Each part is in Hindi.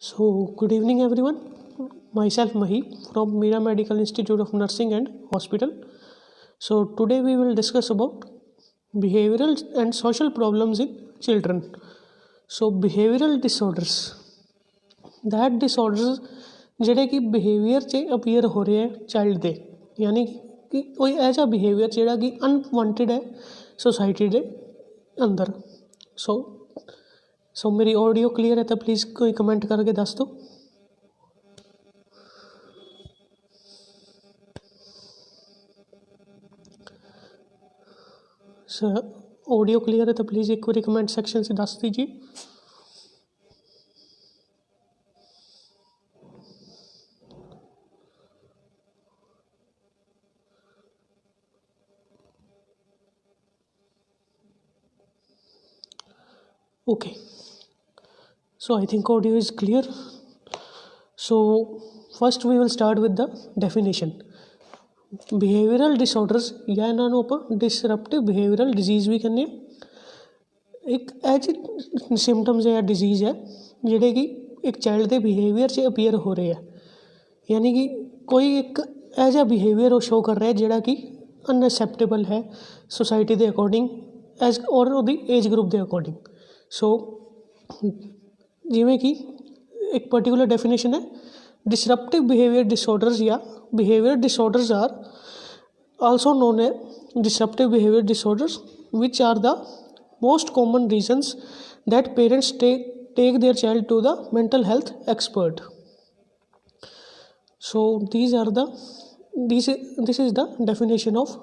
So, good evening, everyone. Myself Mahi from Mira Medical Institute of Nursing and Hospital. So, today we will discuss about behavioral and social problems in children. So, behavioral disorders, that disorders ਜਿਹੜੇ ਕਿ ਬਿਹੇਵੀਅਰ 'ਚ ਅਪੀਅਰ ਹੋ ਰਹੇ ਹੈ ਚਾਈਲਡ ਦੇ, ਯਾਨੀ ਕਿ ਕੋਈ ਇਹੋ ਜਿਹਾ ਬਿਹੇਵੀਅਰ ਜਿਹੜਾ ਕਿ ਅਨਵਾਂਟਿਡ ਹੈ सोसाइटी ਦੇ अंदर। सो मेरी ऑडियो क्लियर है तो प्लीज़ कोई कमेंट करके दस दो। सर ऑडियो क्लियर है तो प्लीज़ एक बार कमेंट सेक्शन से दस दीजिए। Okay, so I think audio is clear. So first we will start with the definition. Behavioral disorders या ਇਹਨਾਂ ਨੂੰ ਆਪਾਂ डिसरप्टिव behavioral disease ਵੀ ਕਹਿੰਦੇ ਹਾਂ। ਇੱਕ ਇਹ ਜਿਹੇ ਸਿੰਪਟਮਸ ਜਾਂ ਡਿਜ਼ੀਜ਼ ਹੈ ਜਿਹੜੇ ਕਿ ਇੱਕ ਚਾਈਲਡ ਦੇ ਬਿਹੇਵੀਅਰ 'ਚ ਅਪੀਅਰ ਹੋ ਰਹੇ ਆ, ਯਾਨੀ ਕਿ ਕੋਈ ਇੱਕ ਇਹੋ ਜਿਹਾ ਬਿਹੇਵੀਅਰ ਉਹ ਸ਼ੋ ਕਰ ਰਿਹਾ ਜਿਹੜਾ ਕਿ ਅਨਐਕਸੈਪਟੇਬਲ ਹੈ ਸੋਸਾਇਟੀ ਦੇ ਅਕੋਰਡਿੰਗ ਐਜ਼ ਔਰ ਉਹਦੀ ਏਜ ਗਰੁੱਪ ਦੇ ਅਕੋਰਡਿੰਗ। ਸੋ ਜਿਵੇਂ ਕਿ ਇੱਕ ਪਰਟੀਕੂਲਰ ਡੈਫੀਨੇਸ਼ਨ ਹੈ, डिसरप्टिव behavior disorders या behavior disorders are also known as disruptive behavior disorders, which are the most common reasons that parents take their child to the mental health expert. So this is the definition of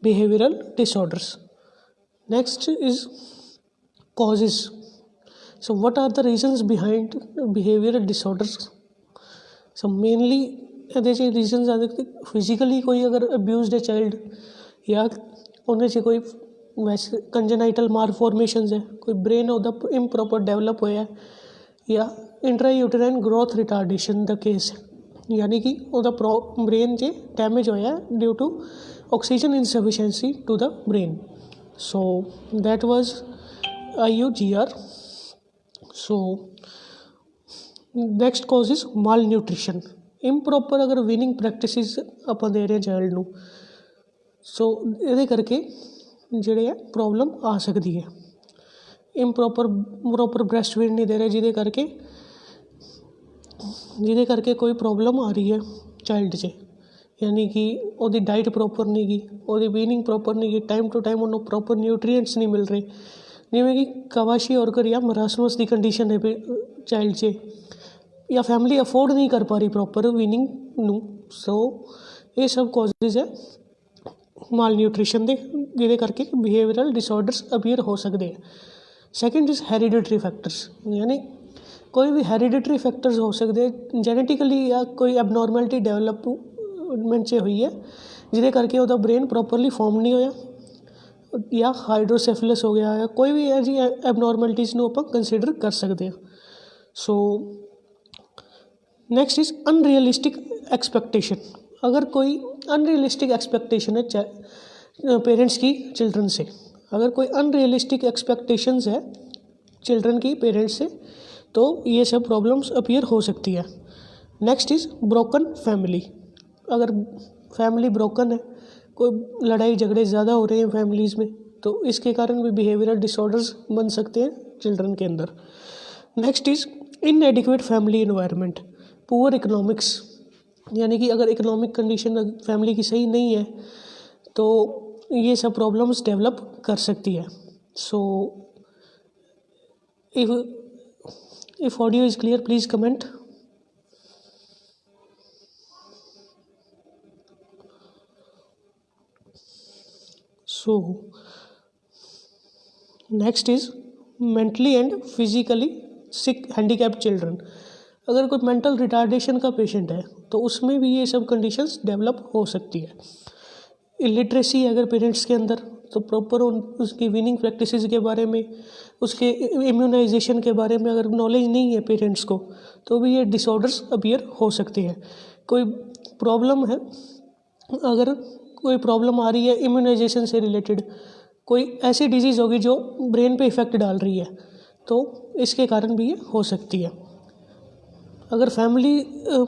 behavioral disorders. Next is causes. So what are the reasons behind behavioral disorders? So mainly ਇਹਦੇ 'ਚ ਰੀਜ਼ਨਸ ਆ ਦੇਖਦੇ ਫਿਜ਼ੀਕਲੀ ਕੋਈ ਅਗਰ ਅਬਿਊਜ਼ਡ ਹੈ ਚਾਈਲਡ ਜਾਂ ਉਹਦੇ 'ਚ ਕੋਈ ਵੈਸੇ ਕੰਜਨਾਈਟਲ ਮਾਲਫੋਰਮੇਸ਼ਨਸ ਹੈ, ਕੋਈ ਬ੍ਰੇਨ ਉਹਦਾ ਇੰਪਰੋਪਰ ਡਿਵੈਲਪ ਹੋਇਆ ਜਾਂ ਇੰਟਰਾਯੂਟਰਾਈਨ ਗਰੋਥ ਰਿਟਾਰਡੇਸ਼ਨ ਦਾ ਕੇਸ ਹੈ, ਯਾਨੀ ਕਿ ਉਹਦਾ ਬ੍ਰੇਨ 'ਚ ਡੈਮੇਜ ਹੋਇਆ due to oxygen insufficiency to the brain. So that was IUGR। So next cause is malnutrition. Improper ਅਗਰ ਵੀਨਿੰਗ ਪ੍ਰੈਕਟਿਸਿਸ ਆਪਾਂ ਦੇ ਰਹੇ ਚਾਈਲਡ ਨੂੰ, ਸੋ ਇਹਦੇ ਕਰਕੇ ਜਿਹੜੇ ਹੈ ਪ੍ਰੋਬਲਮ ਆ ਸਕਦੀ ਹੈ। ਪ੍ਰੋਪਰ ਬ੍ਰੈਸਟ ਫੀਡ ਨਹੀਂ ਦੇ ਰਹੇ ਜਿਹਦੇ ਕਰਕੇ ਕੋਈ ਪ੍ਰੋਬਲਮ ਆ ਰਹੀ ਹੈ ਚਾਈਲਡ 'ਚ, ਯਾਨੀ ਕਿ ਉਹਦੀ ਡਾਈਟ ਪ੍ਰੋਪਰ ਨਹੀਂ ਗੀ, ਉਹਦੀ ਵੀਨਿੰਗ ਪ੍ਰੋਪਰ ਨਹੀਂ ਗੀ, ਟਾਈਮ ਟੂ ਟਾਈਮ ਉਹਨੂੰ ਪ੍ਰੋਪਰ ਨਿਊਟਰੀਐਂਟਸ ਨਹੀਂ ਮਿਲ ਰਹੇ, ਜਿਵੇਂ ਕਿ ਕਵਾਸ਼ੀਓਰਕਰ ਜਾਂ ਮਰਾਸਮਸ ਦੀ ਕੰਡੀਸ਼ਨ ਹੈ ਚਾਈਲਡ 'ਚ, ਜਾਂ ਫੈਮਿਲੀ ਅਫੋਰਡ ਨਹੀਂ ਕਰ ਪਾ ਰਹੀ ਪ੍ਰੋਪਰ ਵੀਨਿੰਗ ਨੂੰ। ਸੋ ਇਹ ਸਭ ਕਾਜ਼ਿਜ਼ ਹੈ ਮਾਲ ਨਿਊਟ੍ਰੀਸ਼ਨ ਦੇ, ਜਿਹਦੇ ਕਰਕੇ ਬਿਹੇਵੀਅਰਲ ਡਿਸਆਰਡਰਸ ਅਪੀਅਰ ਹੋ ਸਕਦੇ ਆ। ਸੈਕਿੰਡ ਇਜ਼ ਹੈਰੀਡਿਟਰੀ ਫੈਕਟਰਸ, ਯਾਨੀ ਕੋਈ ਵੀ ਹੈਰੀਡਿਟਰੀ ਫੈਕਟਰਸ ਹੋ ਸਕਦੇ ਜੈਨੇਟਿਕਲੀ ਜਾਂ ਕੋਈ ਐਬਨੋਰਮੈਲਿਟੀ ਡਿਵੈਲਪਮੈਂਟ 'ਚ ਹੋਈ ਹੈ ਜਿਹਦੇ ਕਰਕੇ ਉਹਦਾ ਬ੍ਰੇਨ ਪ੍ਰੋਪਰਲੀ ਫਾਰਮ ਨਹੀਂ ਹੋਇਆ, ਜਾਂ ਹਾਈਡਰੋਸੈਫਲਸ ਹੋ ਗਿਆ, ਕੋਈ ਵੀ ਇਹੋ ਜਿਹੀ ਐਬਨੋਰਮੈਲਿਟੀਜ਼ ਨੂੰ ਆਪਾਂ ਕੰਸੀਡਰ ਕਰ ਸਕਦੇ ਹਾਂ। ਸੋ नेक्स्ट इज़ अनरियलिस्टिक एक्सपेक्टेशन। अगर कोई अनरियलिस्टिक एक्सपेक्टेशन है पेरेंट्स की चिल्ड्रन से, अगर कोई अनरियलिस्टिक एक्सपेक्टेशंस है चिल्ड्रन की पेरेंट्स से, तो ये सब प्रॉब्लम्स अपीयर हो सकती है। Next is broken family. अगर फैमिली ब्रोकन है, कोई लड़ाई झगड़े ज़्यादा हो रहे हैं फैमिलीज़ में, तो इसके कारण भी बिहेवियरल डिसऑर्डर्स बन सकते हैं चिल्ड्रन के अंदर। Next is इनएडिक्वेट family environment. Poor economics, यानी कि अगर इकोनॉमिक कंडीशन फैमिली की सही नहीं है तो ये सब प्रॉब्लम्स डेवलप कर सकती है। So if audio is clear please comment. So next is mentally and physically sick handicapped children. अगर कोई मेंटल रिटार्डेशन का पेशेंट है तो उसमें भी ये सब कंडीशंस डेवलप हो सकती है। इलिटरेसी अगर पेरेंट्स के अंदर, तो प्रॉपर उसकी विनिंग प्रैक्टिसेस के बारे में, उसके इम्यूनाइजेशन के बारे में अगर नॉलेज नहीं है पेरेंट्स को, तो भी ये डिसऑर्डर्स अपीयर हो सकते हैं। कोई प्रॉब्लम है, अगर कोई प्रॉब्लम आ रही है इम्यूनाइजेशन से रिलेटेड, कोई ऐसी डिजीज़ होगी जो ब्रेन पे इफ़ेक्ट डाल रही है, तो इसके कारण भी ये हो सकती है। अगर फैमिली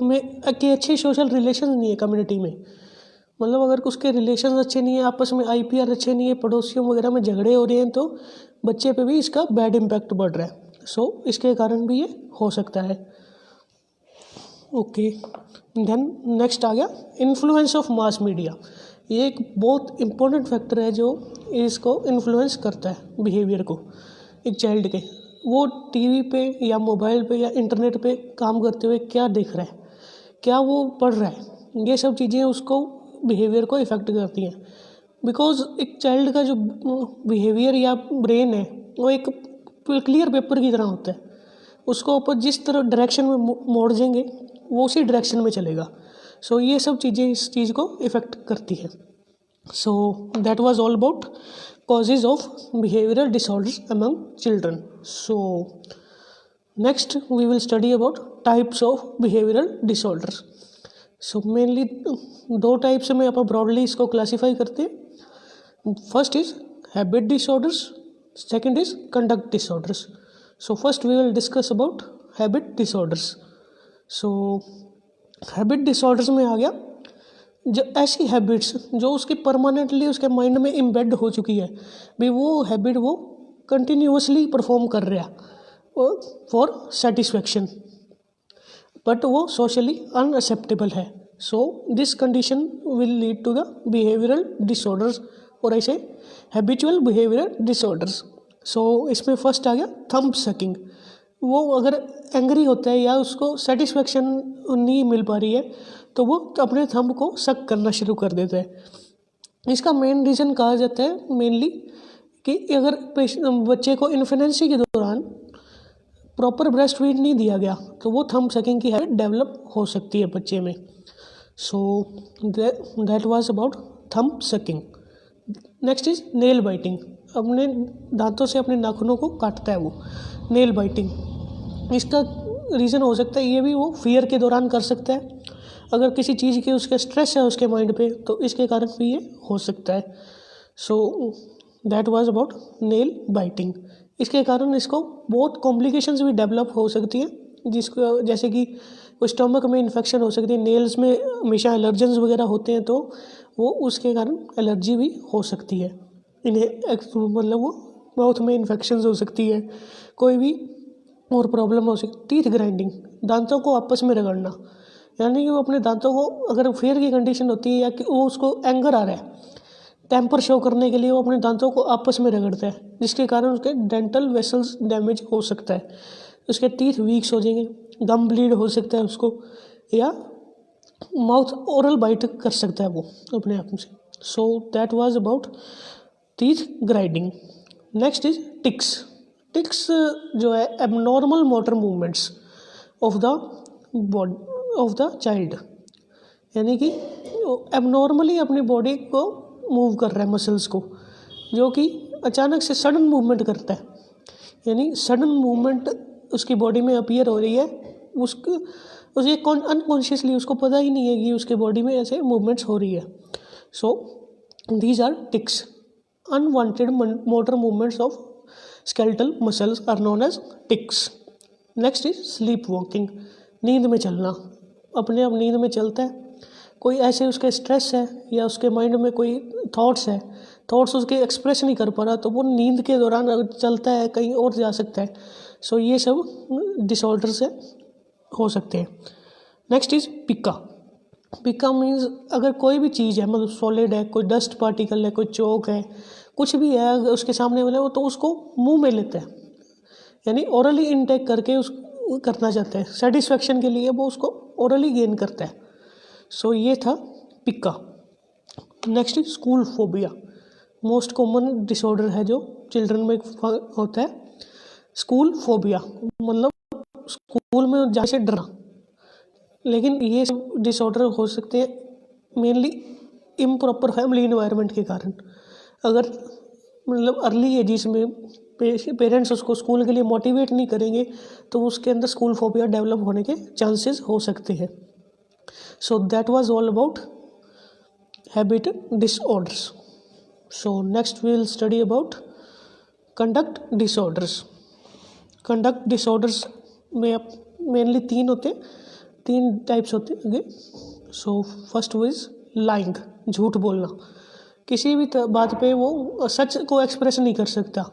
में के अच्छे सोशल रिलेशन नहीं है कम्युनिटी में, मतलब अगर उसके रिलेशन अच्छे नहीं है, आपस में IPR अच्छे नहीं है, पड़ोसियों वगैरह में झगड़े हो रहे हैं, तो बच्चे पे भी इसका बैड इम्पैक्ट बढ़ रहा है। सो इसके कारण भी ये हो सकता है। ओके, देन नेक्स्ट आ गया इन्फ्लुएंस ऑफ मास मीडिया। ये एक बहुत इम्पोर्टेंट फैक्टर है जो इसको इन्फ्लुएंस करता है बिहेवियर को एक चाइल्ड के। वो टीवी पे या मोबाइल पे या इंटरनेट पे काम करते हुए क्या देख रहा है, क्या वो पढ़ रहा है, ये सब चीज़ें उसको बिहेवियर को इफ़ेक्ट करती हैं। बिकॉज एक चाइल्ड का जो बिहेवियर या ब्रेन है वो एक क्लियर पेपर की तरह होता है। उसको ऊपर जिस तरह डायरेक्शन में मोड़ देंगे वो उसी डायरेक्शन में चलेगा। सो ये सब चीज़ें इस चीज़ को इफ़ेक्ट करती हैं। So that was all about causes of behavioral disorders among children. So next we will study about types of behavioral disorders. So mainly दो टाइप्स में अपन ब्रॉडली इसको क्लासीफाई करते हैं। First is habit disorders, second is conduct disorders. So first we will discuss about habit disorders. So habit disorders में आ गया जो ऐसी हैबिट्स जो उसकी परमानेंटली उसके माइंड में इम्बेड हो चुकी है, भी वो हैबिट वो कंटिन्यूसली परफॉर्म कर रहा फॉर सेटिस्फैक्शन, बट वो सोशली अनएक्सेप्टेबल है। So this condition will lead to the behavioural disorders और ऐसे हैबिचुअल बिहेवियरल डिसऑर्डर्स। सो इसमें फर्स्ट आ गया थंब सकिंग। वो अगर एंग्री होता है या उसको सेटिस्फैक्शन नहीं मिल पा रही है तो वो अपने थंब को सक करना शुरू कर देता है। इसका मेन रीज़न कहा जाता है मेनली कि अगर बच्चे को इन्फेनेंसी के दौरान प्रॉपर ब्रेस्ट फीड नहीं दिया गया तो वो थंब सकिंग की हैबिट डेवलप हो सकती है बच्चे में। सो that was about thumb sucking. Next is nail biting. अपने दांतों से अपने नाखूनों को काटता है वो, नेल बाइटिंग। इसका रीज़न हो सकता है ये भी वो फियर के दौरान कर सकता है, अगर किसी चीज़ के उसके स्ट्रेस है उसके माइंड पे तो इसके कारण भी ये हो सकता है। So that was about nail biting. इसके कारण इसको बहुत कॉम्प्लिकेशंस भी डेवलप हो सकती हैं, जिसको जैसे कि स्टमक में इन्फेक्शन हो सकती है, नेल्स में हमेशा एलर्जेंस वगैरह होते हैं तो वो उसके कारण एलर्जी भी हो सकती है। इन्हें मतलब वो माउथ में इन्फेक्शन हो सकती है, कोई भी और प्रॉब्लम हो सकती। टीथ ग्राइंडिंग, दांतों को आपस में रगड़ना, यानी कि वो अपने दांतों को अगर फेयर की कंडीशन होती है या कि वो उसको एंगर आ रहा है, टेम्पर शो करने के लिए वो अपने दांतों को आपस में रगड़ता है, जिसके कारण उसके डेंटल वेसल्स डैमेज हो सकता है, उसके टीथ वीक्स हो जाएंगे, गम ब्लीड हो सकता है उसको, या माउथ ओरल बाइट कर सकता है वो अपने आप से। So that was about teeth grinding. Next is tics. Tics जो है abnormal motor movements of the body of the child, यानी कि एबनॉर्मली अपनी बॉडी को मूव कर रहा है, मसल्स को, जो कि अचानक से सडन मूवमेंट करता है, यानी सडन मूवमेंट उसकी बॉडी में अपीयर हो रही है, उसे अनकॉन्शियसली उसको पता ही नहीं है कि उसके बॉडी में ऐसे मूवमेंट्स हो रही है। So these are tics. Unwanted motor movements of skeletal muscles are known as tics. Next is sleep walking. नींद में चलना, अपने आप नींद में चलता है, कोई ऐसे उसके स्ट्रेस है या उसके माइंड में कोई थॉट्स है, थॉट्स उसके एक्सप्रेस नहीं कर पा रहा तो वो नींद के दौरान अगर चलता है कहीं और जा सकता है। सो ये सब डिसऑर्डर से हो सकते हैं। Next is pica. Pica means अगर कोई भी चीज़ है, मतलब सॉलिड है, कोई डस्ट पार्टिकल है, कोई चौक है, कुछ भी है उसके सामने वाले वो, तो उसको मुंह में लेता है, यानी ओरली इनटेक करके उस करना चाहता है, सेटिस्फैक्शन के लिए वो उसको ओरली गेन करता है। सो ये था pica. Next is school phobia. Most common disorder है जो चिल्ड्रन में होता है, स्कूल फोबिया, मतलब स्कूल में जाने से डरना। लेकिन ये सब डिसऑर्डर हो सकते हैं मेनली इम्प्रॉपर फैमिली इन्वायरमेंट के कारण। अगर मतलब अर्ली एजिस में पेरेंट्स उसको स्कूल के लिए मोटिवेट नहीं करेंगे तो उसके अंदर स्कूल फोबिया डेवलप होने के चांसेस हो सकते हैं। So that was all about habit disorders. So next we will study about conduct disorders. Conduct disorders में मेनली तीन होते, तीन टाइप्स होते हैं। सो फर्स्ट इज लाइंग, झूठ बोलना। किसी भी बात पे वो सच को एक्सप्रेस नहीं कर सकता,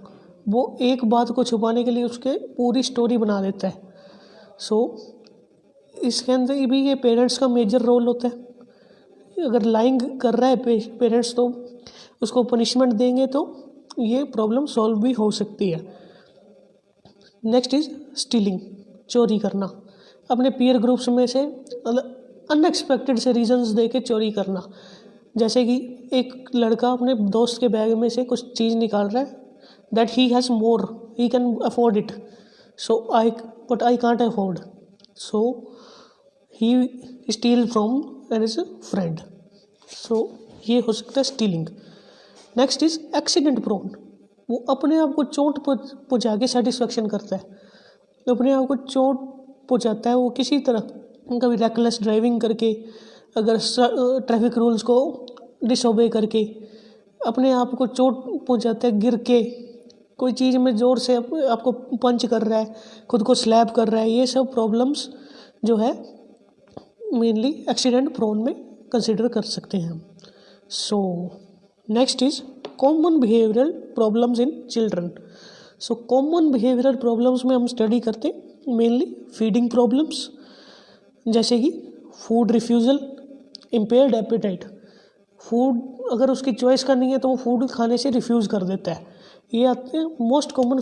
वो एक बात को छुपाने के लिए उसके पूरी स्टोरी बना देता है। सो इसके अंदर भी ये पेरेंट्स का मेजर रोल होता है। अगर लाइंग कर रहा है पेरेंट्स तो उसको पनिशमेंट देंगे तो ये प्रॉब्लम सॉल्व भी हो सकती है। नेक्स्ट इज स्टीलिंग, चोरी करना। अपने पीयर ग्रुप्स में से अनएक्सपेक्टेड से रीजंस दे के चोरी करना। जैसे कि एक लड़का अपने दोस्त के बैग में से कुछ चीज़ निकाल रहा है, that he has more, he can afford it, so I can't afford, so he steal from an his friend. So ये हो सकता है stealing. Next is accident prone, वो अपने आप को चोट पहुँचा के सेटिस्फेक्शन करता है, अपने आप को चोट पहुँचाता है वो किसी तरह, कभी रेकलेस ड्राइविंग करके, अगर ट्रैफिक रूल्स को डिसोबे करके अपने आप को चोट पहुँचाता है, गिर के कोई चीज़ में ज़ोर से आपको पंच कर रहा है, खुद को स्लैप कर रहा है। ये सब प्रॉब्लम्स जो है मेनली एक्सीडेंट प्रोन में कंसिडर कर सकते हैं हम। सो next is common behavioural problems in children. So common behavioural problems में हम स्टडी करते हैं मेनली फीडिंग प्रॉब्लम्स, जैसे कि food refusal, impaired appetite. Food अगर उसकी चॉइस करनी है तो वो फूड खाने से रिफ्यूज़ कर देता है। ये आते हैं मोस्ट कॉमन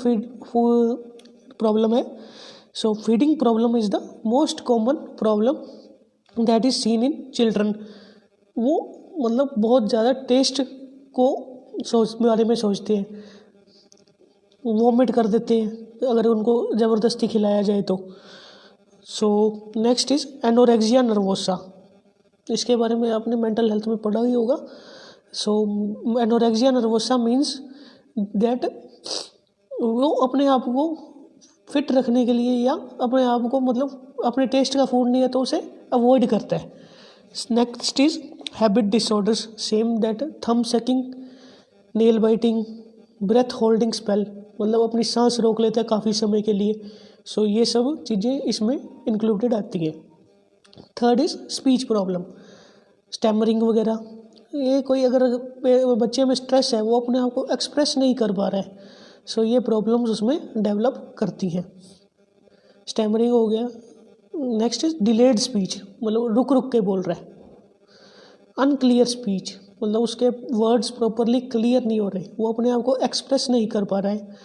प्रॉब्लम है। So feeding problem is the most common problem that is seen in children. वो मतलब बहुत ज़्यादा टेस्ट को बारे में सोचते हैं, वॉमिट कर देते हैं अगर उनको ज़बरदस्ती खिलाया जाए तो। So next is anorexia nervosa, इसके बारे में आपने मेंटल हेल्थ में पढ़ा ही होगा। सो एनोरेक्सिया नर्वोसा मीन्स दैट वो अपने आप को फिट रखने के लिए या अपने आप को मतलब अपने टेस्ट का फूड नहीं है तो उसे अवॉइड करता है। Next is habit disorders, same that thumb sucking, nail biting, breath holding spell, मतलब अपनी सांस रोक लेता है काफ़ी समय के लिए। सो ये सब चीज़ें इसमें इंक्लूडेड आती है। Third is speech problem, stammering वगैरह। ये कोई अगर बच्चे में स्ट्रेस है, वो अपने आप को एक्सप्रेस नहीं कर पा रहा है, सो ये प्रॉब्लम्स उसमें डेवलप करती हैं। स्टैमरिंग हो गया। नेक्स्ट इज डिलेड स्पीच, मतलब रुक रुक के बोल रहा है। अनक्लियर स्पीच, मतलब उसके वर्ड्स प्रॉपरली क्लियर नहीं हो रहे, वो अपने आप को एक्सप्रेस नहीं कर पा रहा है।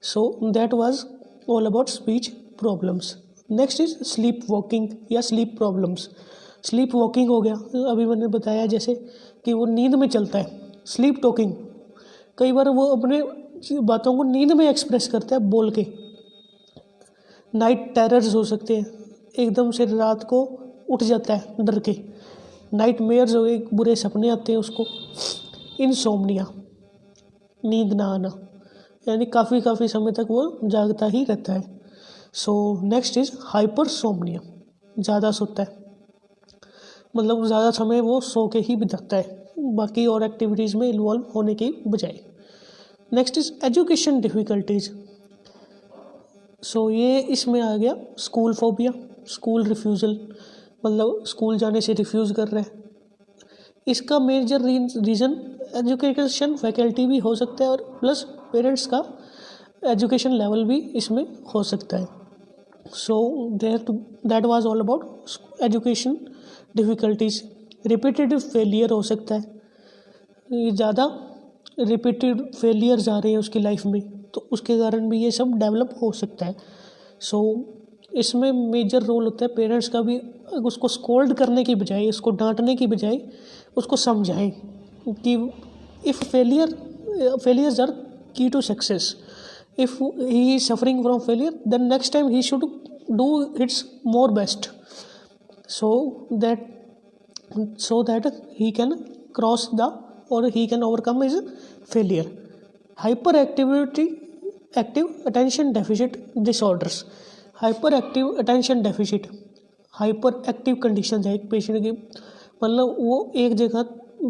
So that was all about speech problems. Next is sleep walking या स्लीप प्रॉब्लम्स। स्लीप वॉकिंग हो गया, अभी मैंने बताया जैसे कि वो नींद में चलता है। स्लीप टॉकिंग, कई बार वो अपने बातों को नींद में एक्सप्रेस करता है बोल के। नाइट टेरर्स हो सकते हैं, एकदम से रात को उठ जाता है डर के। नाइट मेयर्स हो गए, बुरे सपने आते हैं उसको। इनसोम्निया, नींद ना आना, यानी काफ़ी समय तक वो जागता ही रहता है। सो नेक्स्ट इज हाइपरसोम्निया, ज़्यादा सोता है, मतलब ज़्यादा समय वो सो के ही बिताता है, बाकी और एक्टिविटीज़ में इन्वॉल्व होने की बजाय। Next is education difficulties. So ये इसमें आ गया स्कूल फोबिया, स्कूल रिफ्यूज़ल, मतलब स्कूल जाने से रिफ्यूज़ कर रहा है। इसका मेजर रीज़न एजुकेशन फैकल्टी भी हो सकता है और प्लस पेरेंट्स का एजुकेशन लेवल भी इसमें हो सकता है। So that was all about education difficulties. Repetitive failure हो सकता है, ये ज़्यादा रिपीटेड फेलियर्स आ रहे हैं उसकी लाइफ में, तो उसके कारण भी ये सब डेवलप हो सकता है। सो इसमें मेजर रोल होता है पेरेंट्स का भी, उसको स्कोल्ड करने की बजाय, उसको डांटने की बजाय उसको समझाएं कि if failures are key to success, if he is suffering from failure then next time he should do its more best, so that he can cross the or he can overcome his failure. Active attention deficit disorders, hyperactive attention deficit, hyper active condition है एक पेशेंट की, मतलब वो एक जगह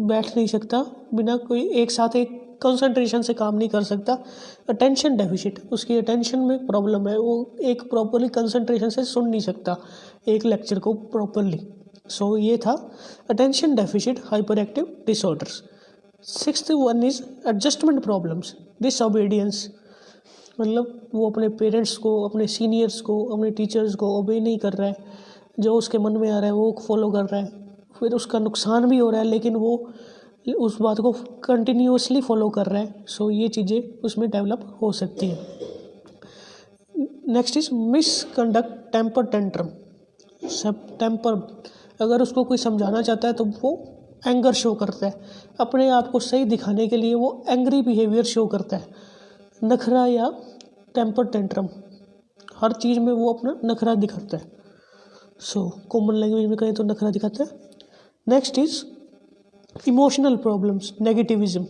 बैठ नहीं सकता बिना कोई एक साथ एक कंसंट्रेशन से काम नहीं कर सकता। अटेंशन डेफिसिट, उसकी अटेंशन में प्रॉब्लम है, वो एक प्रॉपरली कंसंट्रेशन से सुन नहीं सकता एक लेक्चर को प्रॉपरली। सो ये था attention deficit hyper active disorders. Sixth one is adjustment problems, disobedience, मतलब वो अपने पेरेंट्स को, अपने सीनियर्स को, अपने टीचर्स को ओबे नहीं कर रहा है, जो उसके मन में आ रहा है वो फॉलो कर रहा है, फिर उसका नुकसान भी हो रहा है लेकिन वो उस बात को कंटिन्यूअसली फॉलो कर रहा है। सो ये चीज़ें उसमें डेवलप हो सकती हैं। Next is misconduct temper tantrum. सब टेम्पर, अगर उसको कोई समझाना चाहता है तो वो एंगर शो करता है, अपने आप को सही दिखाने के लिए वो एंग्री बिहेवियर शो करता है। नखरा या टेम्पर टेंट्रम, हर चीज़ में वो अपना नखरा दिखाता है। सो कॉमन लैंग्वेज में कहें तो नखरा दिखाता है। Next is emotional problems, negativism,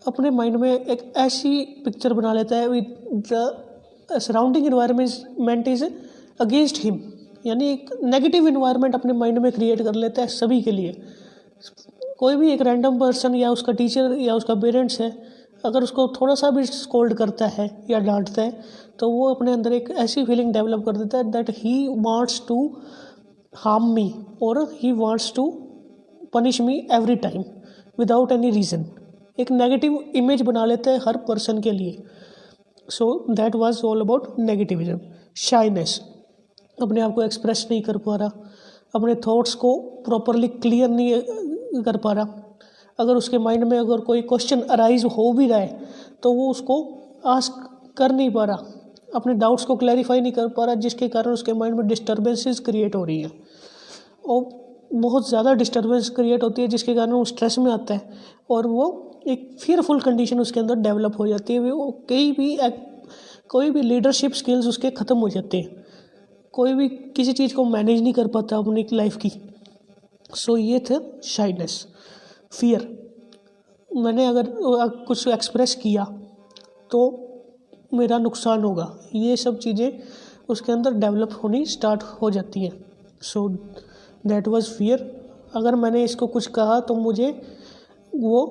अपने माइंड में एक ऐसी पिक्चर बना लेता है with the surrounding environment is against him, यानी एक नेगेटिव इन्वायरमेंट अपने माइंड में क्रिएट कर लेता है सभी के लिए। कोई भी एक रैंडम पर्सन या उसका टीचर या उसका पेरेंट्स है, अगर उसको थोड़ा सा भी स्कोल्ड करता है या डांटता है तो वो अपने अंदर एक ऐसी फीलिंग डेवलप कर देता है that he wants to harm me और he wants to punish me every time without any reason. एक नेगेटिव इमेज बना लेता है हर पर्सन के लिए। So that was all about negativism. Shyness, अपने आप को एक्सप्रेस नहीं कर पा रहा, अपने थॉट्स को प्रॉपरली क्लियर नहीं कर पा रहा। अगर उसके माइंड में अगर कोई क्वेश्चन अराइज हो भी रहा है तो वो उसको आस्क कर नहीं पा रहा, अपने डाउट्स को क्लैरिफाई नहीं कर पा रहा, जिसके कारण उसके माइंड में डिस्टर्बेंसेस क्रिएट हो रही है और बहुत ज़्यादा डिस्टर्बेंस क्रिएट होती है, जिसके कारण वो स्ट्रेस में आता है और वो एक फियरफुल कंडीशन उसके अंदर डेवलप हो जाती है। वो कोई भी लीडरशिप स्किल्स उसके ख़त्म हो जाते हैं, कोई भी किसी चीज़ को मैनेज नहीं कर पाता अपनी लाइफ की। सो ये थे शाइनेस। फियर, मैंने अगर कुछ एक्सप्रेस किया तो मेरा नुकसान होगा, ये सब चीज़ें उसके अंदर डेवलप होनी स्टार्ट हो जाती हैं। So that was fear. अगर मैंने इसको कुछ कहा तो मुझे वो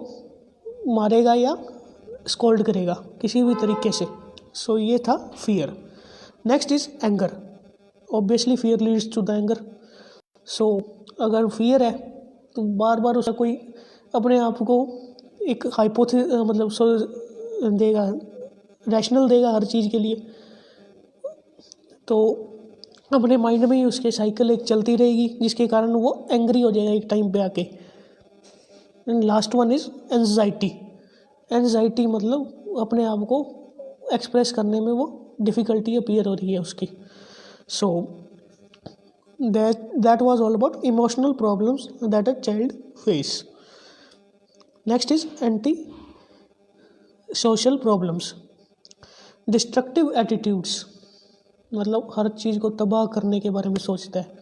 मारेगा या स्कोल्ड करेगा किसी भी तरीके से। सो ये था fear. Next is anger, obviously fear leads to the anger. So अगर फियर है तो बार बार उसका कोई अपने आप को एक मतलब देगा, रैशनल देगा हर चीज़ के लिए, तो अपने माइंड में ही उसके साइकिल एक चलती रहेगी, जिसके कारण वो एंग्री हो जाएगा एक टाइम पे आके। And last one is anxiety. Anxiety मतलब अपने आप को एक्सप्रेस करने में वो डिफ़िकल्टी अपीयर हो रही है उसकी। सो that was all about emotional problems that a child face. Next is anti social problems, destructive attitudes, मतलब हर चीज़ को तबाह करने के बारे में सोचता है,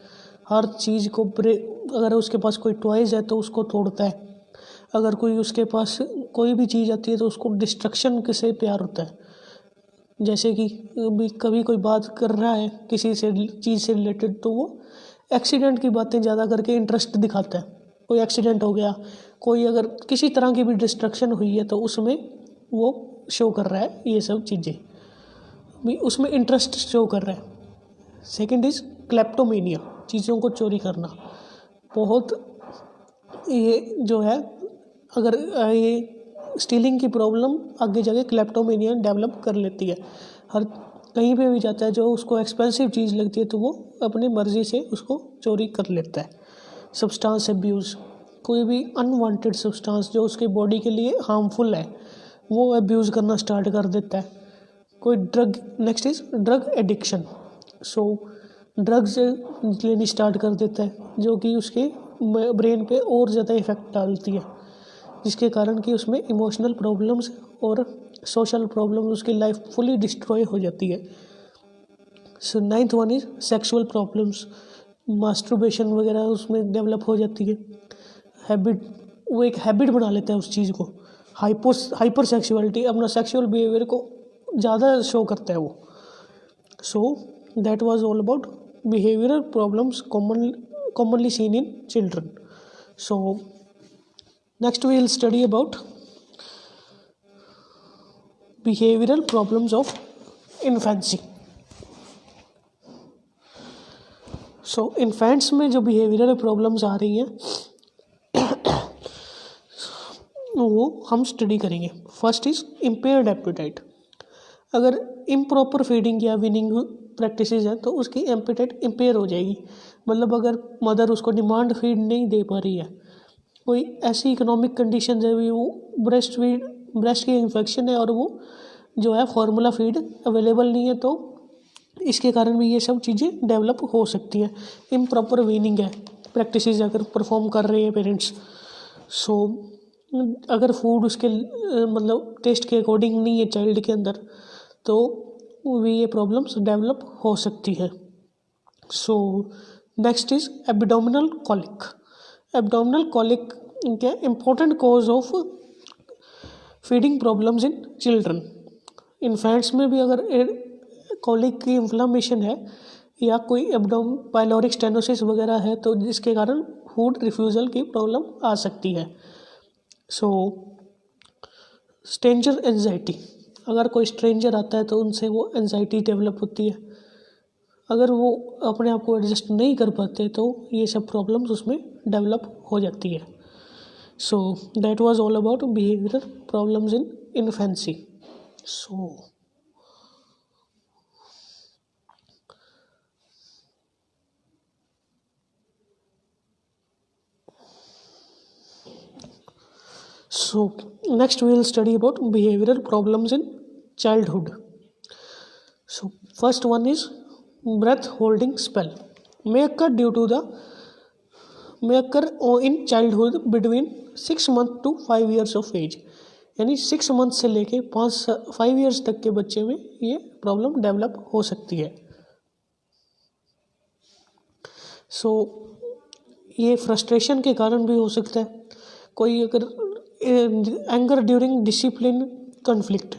हर चीज़ को अगर उसके पास कोई टॉयज़ है तो उसको तोड़ता है, अगर कोई उसके पास कोई भी चीज़ आती है तो उसको डिस्ट्रक्शन से प्यार होता है। जैसे कि कभी कोई बात कर रहा है किसी से चीज़ से रिलेटेड तो वो एक्सीडेंट की बातें ज़्यादा करके इंटरेस्ट दिखाता है। कोई एक्सीडेंट हो गया, कोई अगर किसी तरह की भी डिस्ट्रक्शन हुई है तो उसमें वो शो कर रहा है, ये सब चीज़ें भी उसमें इंटरेस्ट शो कर रहा है। सेकंड इज़ क्लेप्टोमेनिया, चीज़ों को चोरी करना। बहुत ये जो है, अगर ये स्टीलिंग की प्रॉब्लम आगे जाके क्लेप्टोमेनिया डेवलप कर लेती है। हर कहीं पे भी जाता है, जो उसको एक्सपेंसिव चीज़ लगती है तो वो अपनी मर्ज़ी से उसको चोरी कर लेता है। सब्सटेंस अब्यूज़, कोई भी अनवांटेड सब्सटेंस जो उसके बॉडी के लिए हार्मफुल है वो अब्यूज़ करना स्टार्ट कर देता है। कोई drug, next is drug addiction. So drugs लेनी स्टार्ट कर देता है जो कि उसके ब्रेन पे और ज़्यादा इफ़ेक्ट डालती है, जिसके कारण कि उसमें इमोशनल प्रॉब्लम्स और सोशल प्रॉब्लम्स उसकी लाइफ फुली डिस्ट्रॉय हो जाती है। So ninth one is sexual problems, masturbation वगैरह उसमें डेवलप हो जाती है। हैबिट, वो एक हैबिट बना लेता है उस चीज़ को। हाइपर सेक्सुअलिटी, अपना सेक्सुअल बिहेवियर को ज़्यादा शो करता है वो। सो that was all about behavioural problems commonly seen in children. So next we will study about behavioural problems of infancy. So infants में जो बिहेवियरल प्रॉब्लम्स आ रही हैं वो हम स्टडी करेंगे। First is impaired appetite. अगर इम्प्रॉपर फीडिंग या वीनिंग प्रैक्टिसेस है तो उसकी एपेटाइट इम्पेयर हो जाएगी। मतलब अगर मदर उसको डिमांड फीड नहीं दे पा रही है, कोई ऐसी इकोनॉमिक कंडीशन है भी, वो ब्रेस्ट की इन्फेक्शन है और वो जो है फार्मूला फीड अवेलेबल नहीं है, तो इसके कारण भी ये सब चीज़ें डेवलप हो सकती हैं। इम्प्रॉपर वीनिंग है प्रैक्टिसेस अगर परफॉर्म कर रहे हैं पेरेंट्स, सो अगर फूड उसके मतलब टेस्ट के अकॉर्डिंग नहीं है चाइल्ड के अंदर, तो भी ये प्रॉब्लम्स डेवलप हो सकती हैं। So next is abdominal colic. Abdominal colic क्या important cause of feeding problems in children. Infants में भी अगर कॉलिक की इन्फ्लामेशन है या कोई पाइलोरिक स्टेनोसिस वगैरह है, तो जिसके कारण फूड रिफ्यूज़ल की प्रॉब्लम आ सकती है। सो स्ट्रेंजर एंजाइटी। अगर कोई स्ट्रेंजर आता है तो उनसे वो एंजाइटी डेवलप होती है। अगर वो अपने आप को एडजस्ट नहीं कर पाते तो ये सब प्रॉब्लम्स उसमें डेवलप हो जाती है। So that was all about behavioural problems in infancy. So next we will study about behavioral problems in childhood. So first one is breath holding spell may occur in childhood between 6 months to 5 years of age। यानी 6 मंथ से लेके 5 ईयर्स तक के बच्चे में ये प्रॉब्लम डेवलप हो सकती है। सो ये फ्रस्ट्रेशन के कारण भी हो सकता है। कोई अगर एंगर ड्यूरिंग डिसिप्लिन कन्फ्लिक्ट,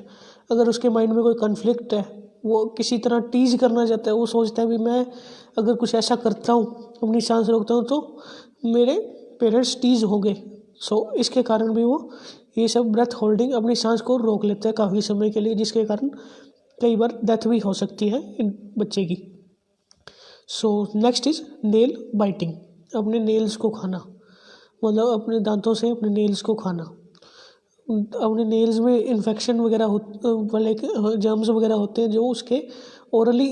अगर उसके माइंड में कोई कन्फ्लिक्ट है, वो किसी तरह टीज करना चाहता है, वो सोचता है भी मैं अगर कुछ ऐसा करता हूँ, अपनी सांस रोकता हूँ, तो मेरे पेरेंट्स टीज होंगे। सो इसके कारण भी वो ये सब ब्रेथ होल्डिंग, अपनी सांस को रोक लेता है काफ़ी समय के लिए, जिसके कारण कई बार डेथ भी हो सकती है इन बच्चे की। सो नेक्स्ट इज नेल बाइटिंग। अपने नेल्स को खाना, मतलब अपने दांतों से अपने नेल्स को खाना। अपने नेल्स में इन्फेक्शन वगैरह वाले जर्म्स वगैरह होते हैं जो उसके ओरली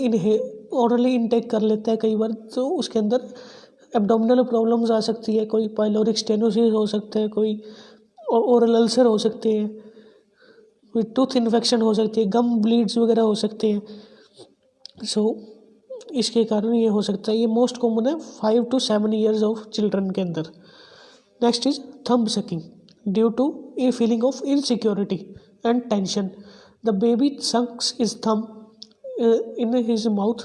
इनटेक कर लेता है कई बार, तो उसके अंदर एब्डोमिनल प्रॉब्लम्स आ सकती है। कोई पाइलोरिक स्टेनोसिस हो सकता है, कोई ओरल अल्सर हो सकते हैं, कोई टूथ इन्फेक्शन हो सकती है, गम ब्लीड्स वगैरह हो सकते हैं। सो इसके कारण ये हो सकता है। ये मोस्ट कॉमन है 5 to 7 ईयर्स ऑफ चिल्ड्रन के अंदर। Next is thumb sucking due to a feeling of insecurity and tension. The baby sucks his thumb in his mouth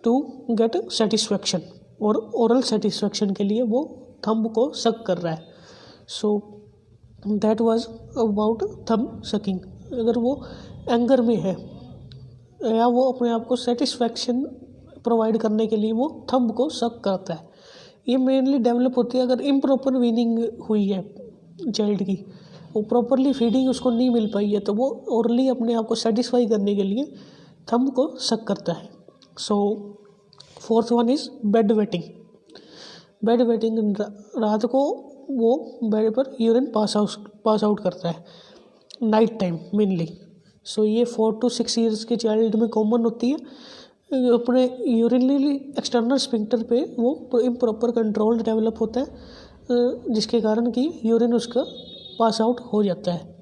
to get satisfaction, और ओरल सेटिस्फैक्शन के लिए वो थंब को सक कर रहा है। So that was about thumb sucking. अगर वो एंगर में है या वो अपने आप को सेटिस्फैक्शन प्रोवाइड करने के लिए वो थंब को सक करता है। ये मेनली डेवलप होती है अगर इम्प्रॉपर वीनिंग हुई है चाइल्ड की, वो प्रॉपरली फीडिंग उसको नहीं मिल पाई है, तो वो ओरली अपने आप को सेटिस्फाई करने के लिए थंब को सक करता है। So fourth one is bed wetting. Bed wetting, रात को वो बेड पर यूरिन पास आउट करता है नाइट टाइम मेनली। सो ये 4 to 6 ईयर्स के चाइल्ड में कॉमन होती है। अपने यूरिनरी एक्सटर्नल स्फिंक्टर पे वो इम्प्रॉपर कंट्रोल डेवलप होता है, जिसके कारण कि यूरिन उसका पास आउट हो जाता है।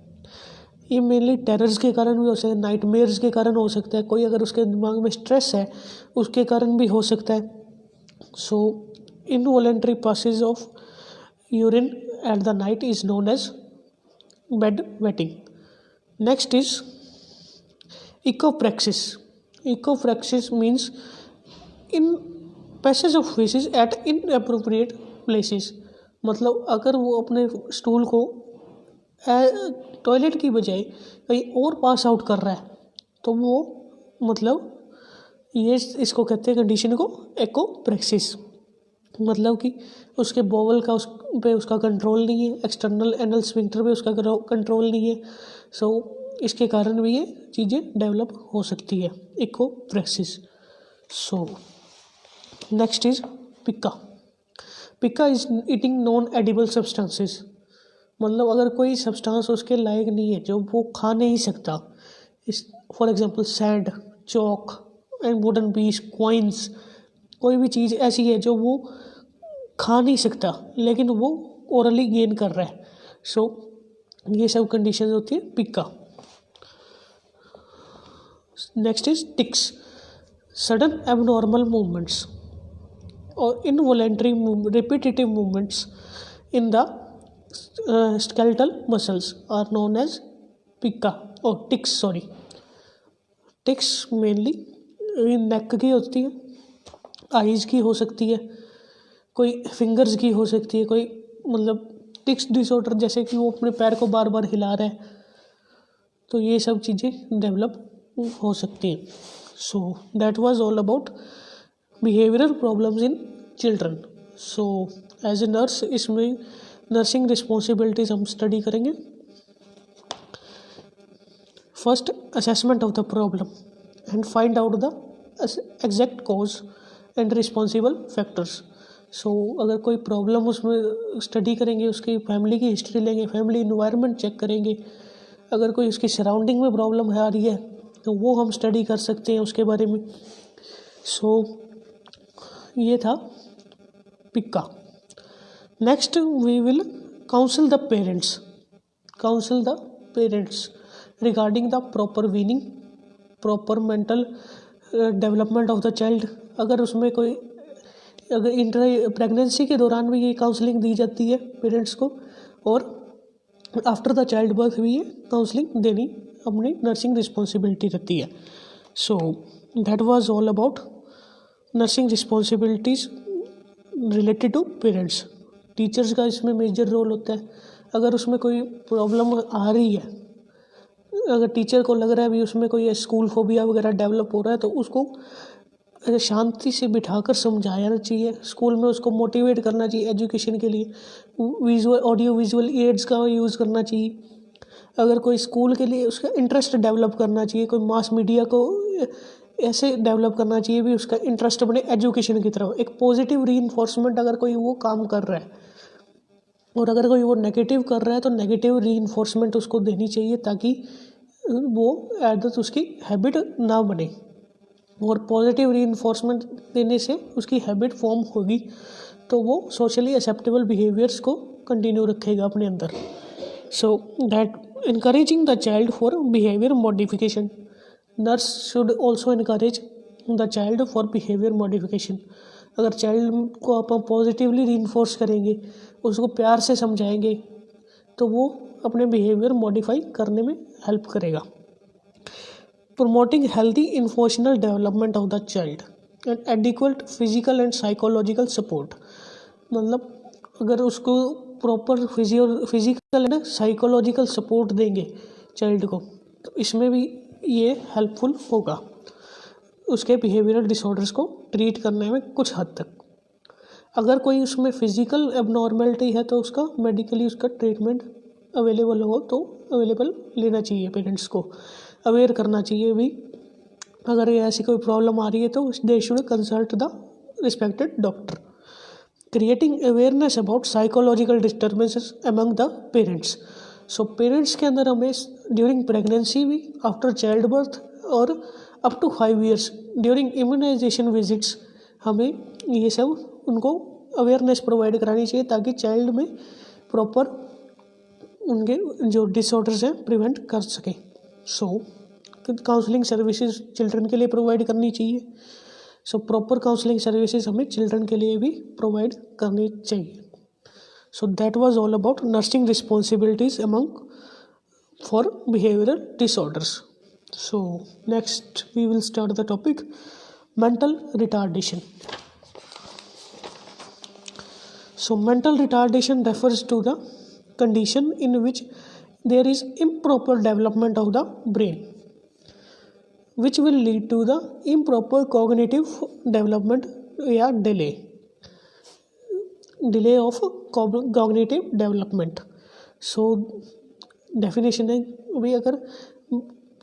ये मेनली टेरर्स के कारण भी हो सकता है, नाइटमेयर्स के कारण हो सकता है, कोई अगर उसके दिमाग में स्ट्रेस है उसके कारण भी हो सकता है। So involuntary passage of urine at the night is known as bed wetting. Next is encopresis. Encopresis means in passage of faeces at inappropriate places. मतलब अगर वो अपने स्टूल को टॉयलेट की बजाय कहीं और पास आउट कर रहा है, तो वो मतलब ये इसको कहते हैं कंडीशन को इकोप्रेक्सिस। मतलब कि उसके बॉवल का उसका कंट्रोल नहीं है, एक्सटर्नल एनल स्फिंक्टर पे उसका कंट्रोल नहीं है। सो इसके कारण भी ये चीज़ें डेवलप हो सकती है, encopresis. So next is pica. Pica is eating non edible substances, मतलब अगर कोई सब्सटेंस उसके लायक नहीं है, जो वो खा नहीं सकता, is for example sand, chalk and wooden piece, coins, कोई भी चीज़ ऐसी है जो वो खा नहीं सकता लेकिन वो ओरली गेन कर रहा है। सो ये सब कंडीशन होती है pica. Next is tics, sudden abnormal movements और involuntary repetitive movements in the skeletal muscles are known as pica और tics. Sorry, tics mainly neck की होती है, आईज की हो सकती है, कोई फिंगर्स की हो सकती है, कोई मतलब टिक्स डिसऑर्डर जैसे कि वो अपने पैर को बार बार हिला रहा है, तो ये सब चीज़ें डेवलप हो सकती हैं। So that was all about behavioural problems in children. So as a nurse इसमें नर्सिंग रिस्पॉन्सिबिलिटीज हम स्टडी करेंगे। First, assessment of the problem and find out the exact cause and responsible factors. So अगर कोई प्रॉब्लम उसमें स्टडी करेंगे, उसकी फैमिली की हिस्ट्री लेंगे, फैमिली इन्वायरमेंट चेक करेंगे, अगर कोई उसकी सराउंडिंग में प्रॉब्लम आ रही है तो वो हम स्टडी कर सकते हैं उसके बारे में। सो ये था pica. Next we will counsel the parents regarding the proper weaning, proper mental development of the child. अगर उसमें कोई अगर इंटर प्रेगनेंसी के दौरान भी ये काउंसलिंग दी जाती है पेरेंट्स को, और आफ्टर द चाइल्ड बर्थ भी ये काउंसलिंग देनी अपनी नर्सिंग रिस्पॉन्सिबिलिटी रहती है। So that was all about nursing responsibilities related to parents. Teachers का इसमें मेजर रोल होता है। अगर उसमें कोई प्रॉब्लम आ रही है, अगर टीचर को लग रहा है भी उसमें कोई स्कूल फोबिया वगैरह डेवलप हो रहा है, तो उसको शांति से बिठाकर समझाना चाहिए, स्कूल में उसको मोटिवेट करना चाहिए एजुकेशन के लिए, ऑडियो विजुअल एड्स का यूज़ करना चाहिए। अगर कोई स्कूल के लिए उसका इंटरेस्ट डेवलप करना चाहिए, कोई मास मीडिया को ऐसे डेवलप करना चाहिए भी उसका इंटरेस्ट बने एजुकेशन की तरफ। एक पॉजिटिव रीइंफोर्समेंट अगर कोई वो काम कर रहा है, और अगर कोई वो नेगेटिव कर रहा है तो नेगेटिव रीइंफोर्समेंट उसको देनी चाहिए, ताकि वो आदत उसकी हैबिट ना बने। और पॉजिटिव रीइंफोर्समेंट देने से उसकी हैबिट फॉर्म होगी तो वो सोशली एक्सेप्टेबल बिहेवियर्स को कंटिन्यू रखेगा अपने अंदर। So that encouraging the child for behavior modification, nurse should also encourage the child for behavior modification। अगर चाइल्ड को आप पॉजिटिवली रीइंफोर्स करेंगे, उसको प्यार से समझाएंगे, तो वो अपने बिहेवियर मॉडिफाई करने में हेल्प करेगा। Promoting healthy emotional development of the child and adequate physical and psychological support, मतलब अगर उसको proper physical and psychological support देंगे चाइल्ड को, तो इसमें भी ये हेल्पफुल होगा उसके बिहेवियरल डिसऑर्डर्स को ट्रीट करने में कुछ हद तक। अगर कोई उसमें फिजिकल एबनॉर्मलिटी है तो उसका मेडिकली उसका ट्रीटमेंट अवेलेबल हो तो अवेलेबल लेना चाहिए, पेरेंट्स को अवेयर करना चाहिए भी। अगर ऐसी कोई प्रॉब्लम आ रही है तो they should consult the respected doctor. Creating awareness about psychological disturbances among the parents. So parents के अंदर हमें ड्यूरिंग प्रेगनेंसी भी, आफ्टर चाइल्ड बर्थ और up to 5 years during immunisation visits हमें ये सब उनको अवेयरनेस प्रोवाइड करानी चाहिए, ताकि चाइल्ड में प्रॉपर उनके जो डिसऑर्डर्स हैं प्रिवेंट कर सकें। सो काउंसलिंग सर्विसेज चिल्ड्रन के लिए प्रोवाइड करनी चाहिए। सो प्रॉपर काउंसलिंग सर्विसेज हमें चिल्ड्रन के लिए भी प्रोवाइड करनी चाहिए। So that was all about nursing responsibilities among for behavioural disorders. So next we will start the topic mental retardation. So mental retardation refers to the condition in which there is improper development of the brain, which will lead to the improper cognitive development या delay of cognitive development। So definition है भी, अगर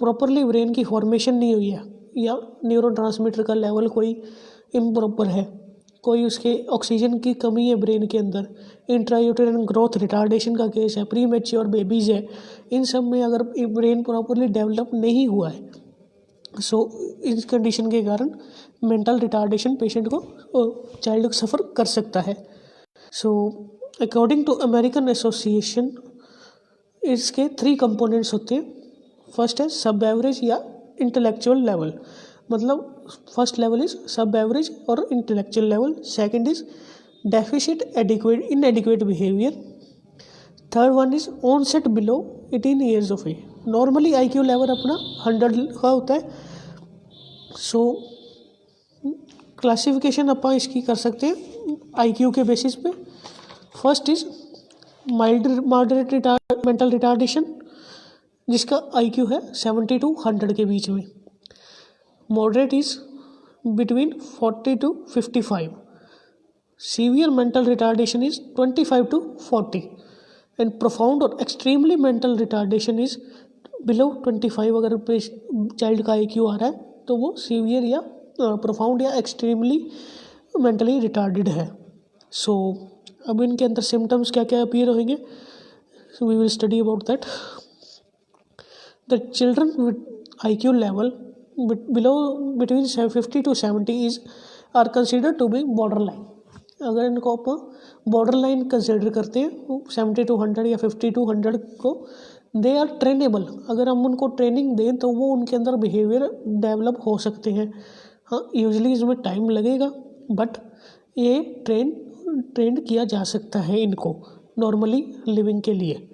प्रॉपरली ब्रेन की फॉर्मेशन नहीं हुई है, या न्यूरोट्रांसमीटर का लेवल कोई इम्प्रॉपर है, कोई उसके ऑक्सीजन की कमी है ब्रेन के अंदर, इंट्रायूटेरिन ग्रोथ रिटार्डेशन का केस है, प्री मैच्योर बेबीज़ है, इन सब में अगर ब्रेन प्रॉपरली डेवलप नहीं हुआ है, सो इस कंडीशन के कारण मेंटल रिटार्डेशन पेशेंट को, चाइल्ड को सफ़र कर सकता है। So according to American association इसके 3 कंपोनेंट्स होते हैं। फर्स्ट है सब एवरेज या इंटेलेक्चुअल लेवल, मतलब first level is sub average और intellectual level, second is deficit adequate inadequate behaviour, third one is onset below 18 years of age. Normally IQ level अपना 100 का होता है। सो क्लासिफिकेशन अपन इसकी कर सकते हैं IQ के बेसिस पे। First is mild moderate mental retardation, जिसका IQ है 70 to 100 के बीच में। Moderate is between 40 to 55। Severe mental retardation is 25 to 40 and profound और extremely mental retardation is below 25। अगर चाइल्ड का IQ आ रहा है तो वो सीवियर या प्रोफाउंड या एक्सट्रीमली मेंटली रिटार्डेड है। सो अब इनके अंदर सिम्टम्स क्या क्या अपीयर होंगे, we will study about that. The children with IQ level below between 50 to 70 is are considered to be border line. अगर इनको आप बॉर्डर लाइन कंसिडर करते हैं 70 to 100 या 50 to 100 को, दे आर ट्रेनेबल। अगर हम उनको ट्रेनिंग दें तो वो उनके अंदर बिहेवियर डेवलप हो सकते हैं। हाँ, यूजली इसमें टाइम लगेगा, बट ये ट्रेंड किया जा सकता है इनको नॉर्मली लिविंग के लिए।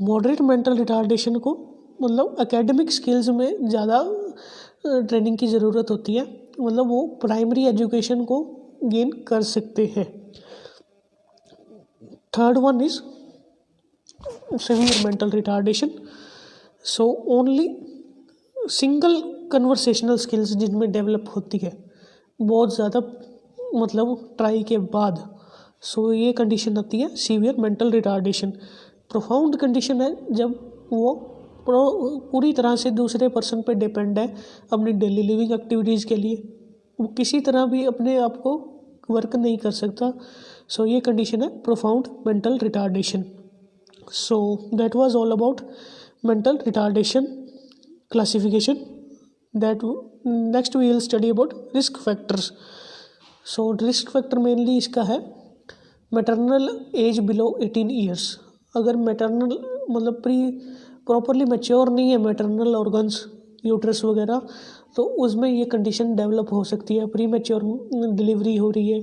मॉडरेट मेंटल रिटार्डेशन को मतलब एकेडमिक स्किल्स में ज़्यादा ट्रेनिंग की ज़रूरत होती है, मतलब वो प्राइमरी एजुकेशन को गेन कर सकते हैं। Third one is severe mental retardation. So only single conversational skills जिनमें डेवलप होती है बहुत ज़्यादा, मतलब ट्राई के बाद। सो ये कंडीशन आती है severe mental retardation. Profound condition है जब वो पूरी तरह से दूसरे पर्सन पे डिपेंड है अपनी डेली लिविंग एक्टिविटीज़ के लिए, वो किसी तरह भी अपने आप को वर्क नहीं कर सकता। सो ये कंडीशन है profound mental retardation. So that was all about mental retardation classification. That next we will study about risk factors. So risk factor mainly इसका है मैटरनल एज बिलो 18 ईयर्स। अगर मैटरनल मतलब प्रॉपरली मैच्योर नहीं है मैटरनल ऑर्गन्स, यूट्रस वगैरह, तो उसमें ये कंडीशन डेवलप हो सकती है। प्री मैच्योर डिलीवरी हो रही है,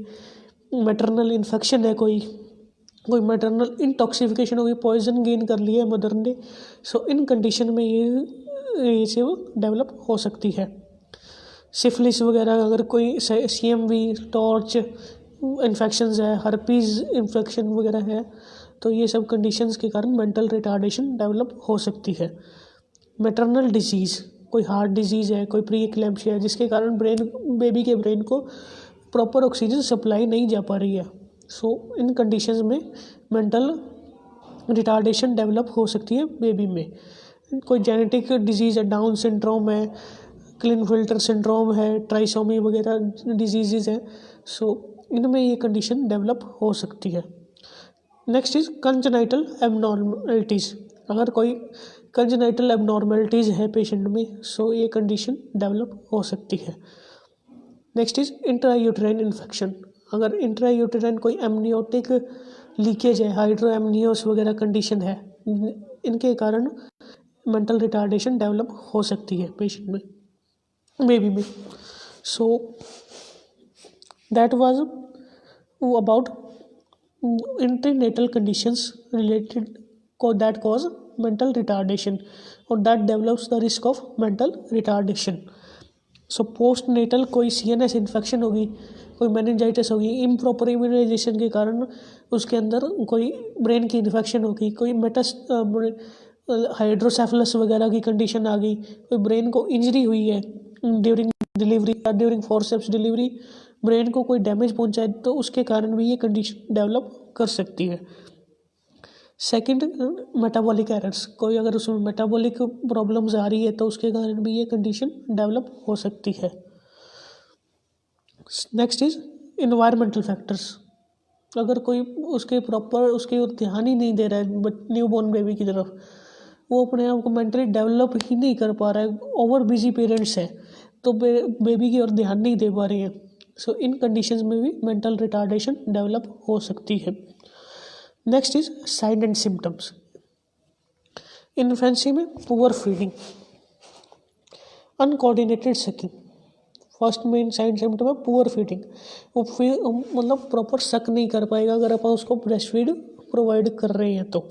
मैटरनल इन्फेक्शन है, कोई मैटरनल इंटॉक्सिफिकेशन होगी, पॉइजन गेन कर लिया है मदर ने। सो इन कंडीशन में ये सब डेवलप हो सकती है। सिफिलिस वगैरह, अगर कोई CMV, टॉर्च इन्फेक्शंस है, हर्पीज इन्फेक्शन वगैरह है, तो ये सब कंडीशंस के कारण मेंटल रिटार्डेशन डेवलप हो सकती है। मैटरनल डिजीज़, कोई हार्ट डिजीज़ है, कोई प्री एक्लैम्प्सिया है, जिसके कारण बेबी के ब्रेन को प्रॉपर ऑक्सीजन सप्लाई नहीं जा पा रही है। सो इन कंडीशंस में मेंटल रिटार्डेशन डेवलप हो सकती है बेबी में। कोई जेनेटिक डिजीज़ है, डाउन सिंड्रोम है, क्लिनफिल्टर सिंड्रोम है, ट्राइसोमी वगैरह डिजीज़ हैं, सो इनमें ये कंडीशन डेवलप हो सकती है। Next is congenital abnormalities. अगर कोई कंजेनाइटल एबनॉर्मलिटीज़ है पेशेंट में, सो ये कंडीशन डेवलप हो सकती है। Next is intrauterine infection. अगर इंट्रायूटेराइन कोई एमनियोटिक लीकेज है, हाइड्रोएमनियोस वगैरह कंडीशन है, इनके कारण मेंटल रिटार्डेशन डेवलप हो सकती है पेशेंट में, बेबी में। सो that was about antenatal conditions related that cause mental retardation or that develops the risk of mental retardation. So postnatal कोई CNS इन्फेक्शन होगी, कोई मेनिंजाइटिस होगी, इम्प्रॉपर इम्यूनाइजेशन के कारण उसके अंदर कोई ब्रेन की इन्फेक्शन होगी, कोई हाइड्रोसेफलस वगैरह की कंडीशन आ गई, कोई ब्रेन को इंजरी हुई है ड्यूरिंग डिलीवरी या ड्यूरिंग फोर्सेप्स डिलीवरी, ब्रेन को कोई डैमेज पहुंचा है, तो उसके कारण भी ये कंडीशन डेवलप कर सकती है। सेकंड, मेटाबॉलिक एरर्स, कोई अगर उसमें मेटाबॉलिक प्रॉब्लम्स आ रही है तो उसके कारण भी ये कंडीशन डेवलप हो सकती है। नेक्स्ट इज इन्वायरमेंटल फैक्टर्स, अगर कोई उसके प्रॉपर उसके ओर ध्यान ही नहीं दे रहा है बट न्यू बॉर्न बेबी की तरफ, वो अपने आप को मेंटली डेवलप ही नहीं कर पा रहा है, ओवर बिजी पेरेंट्स है तो बेबी की ओर ध्यान नहीं दे पा रही है, सो इन कंडीशंस में भी मेंटल रिटार्डेशन डेवलप हो सकती है। Next is sign and symptoms. Infancy में poor feeding, uncoordinated sucking, first main sign symptom है पुअर फीडिंग, वो मतलब प्रॉपर सक नहीं कर पाएगा अगर अपन उसको ब्रेस्ट फीड प्रोवाइड कर रहे हैं तो।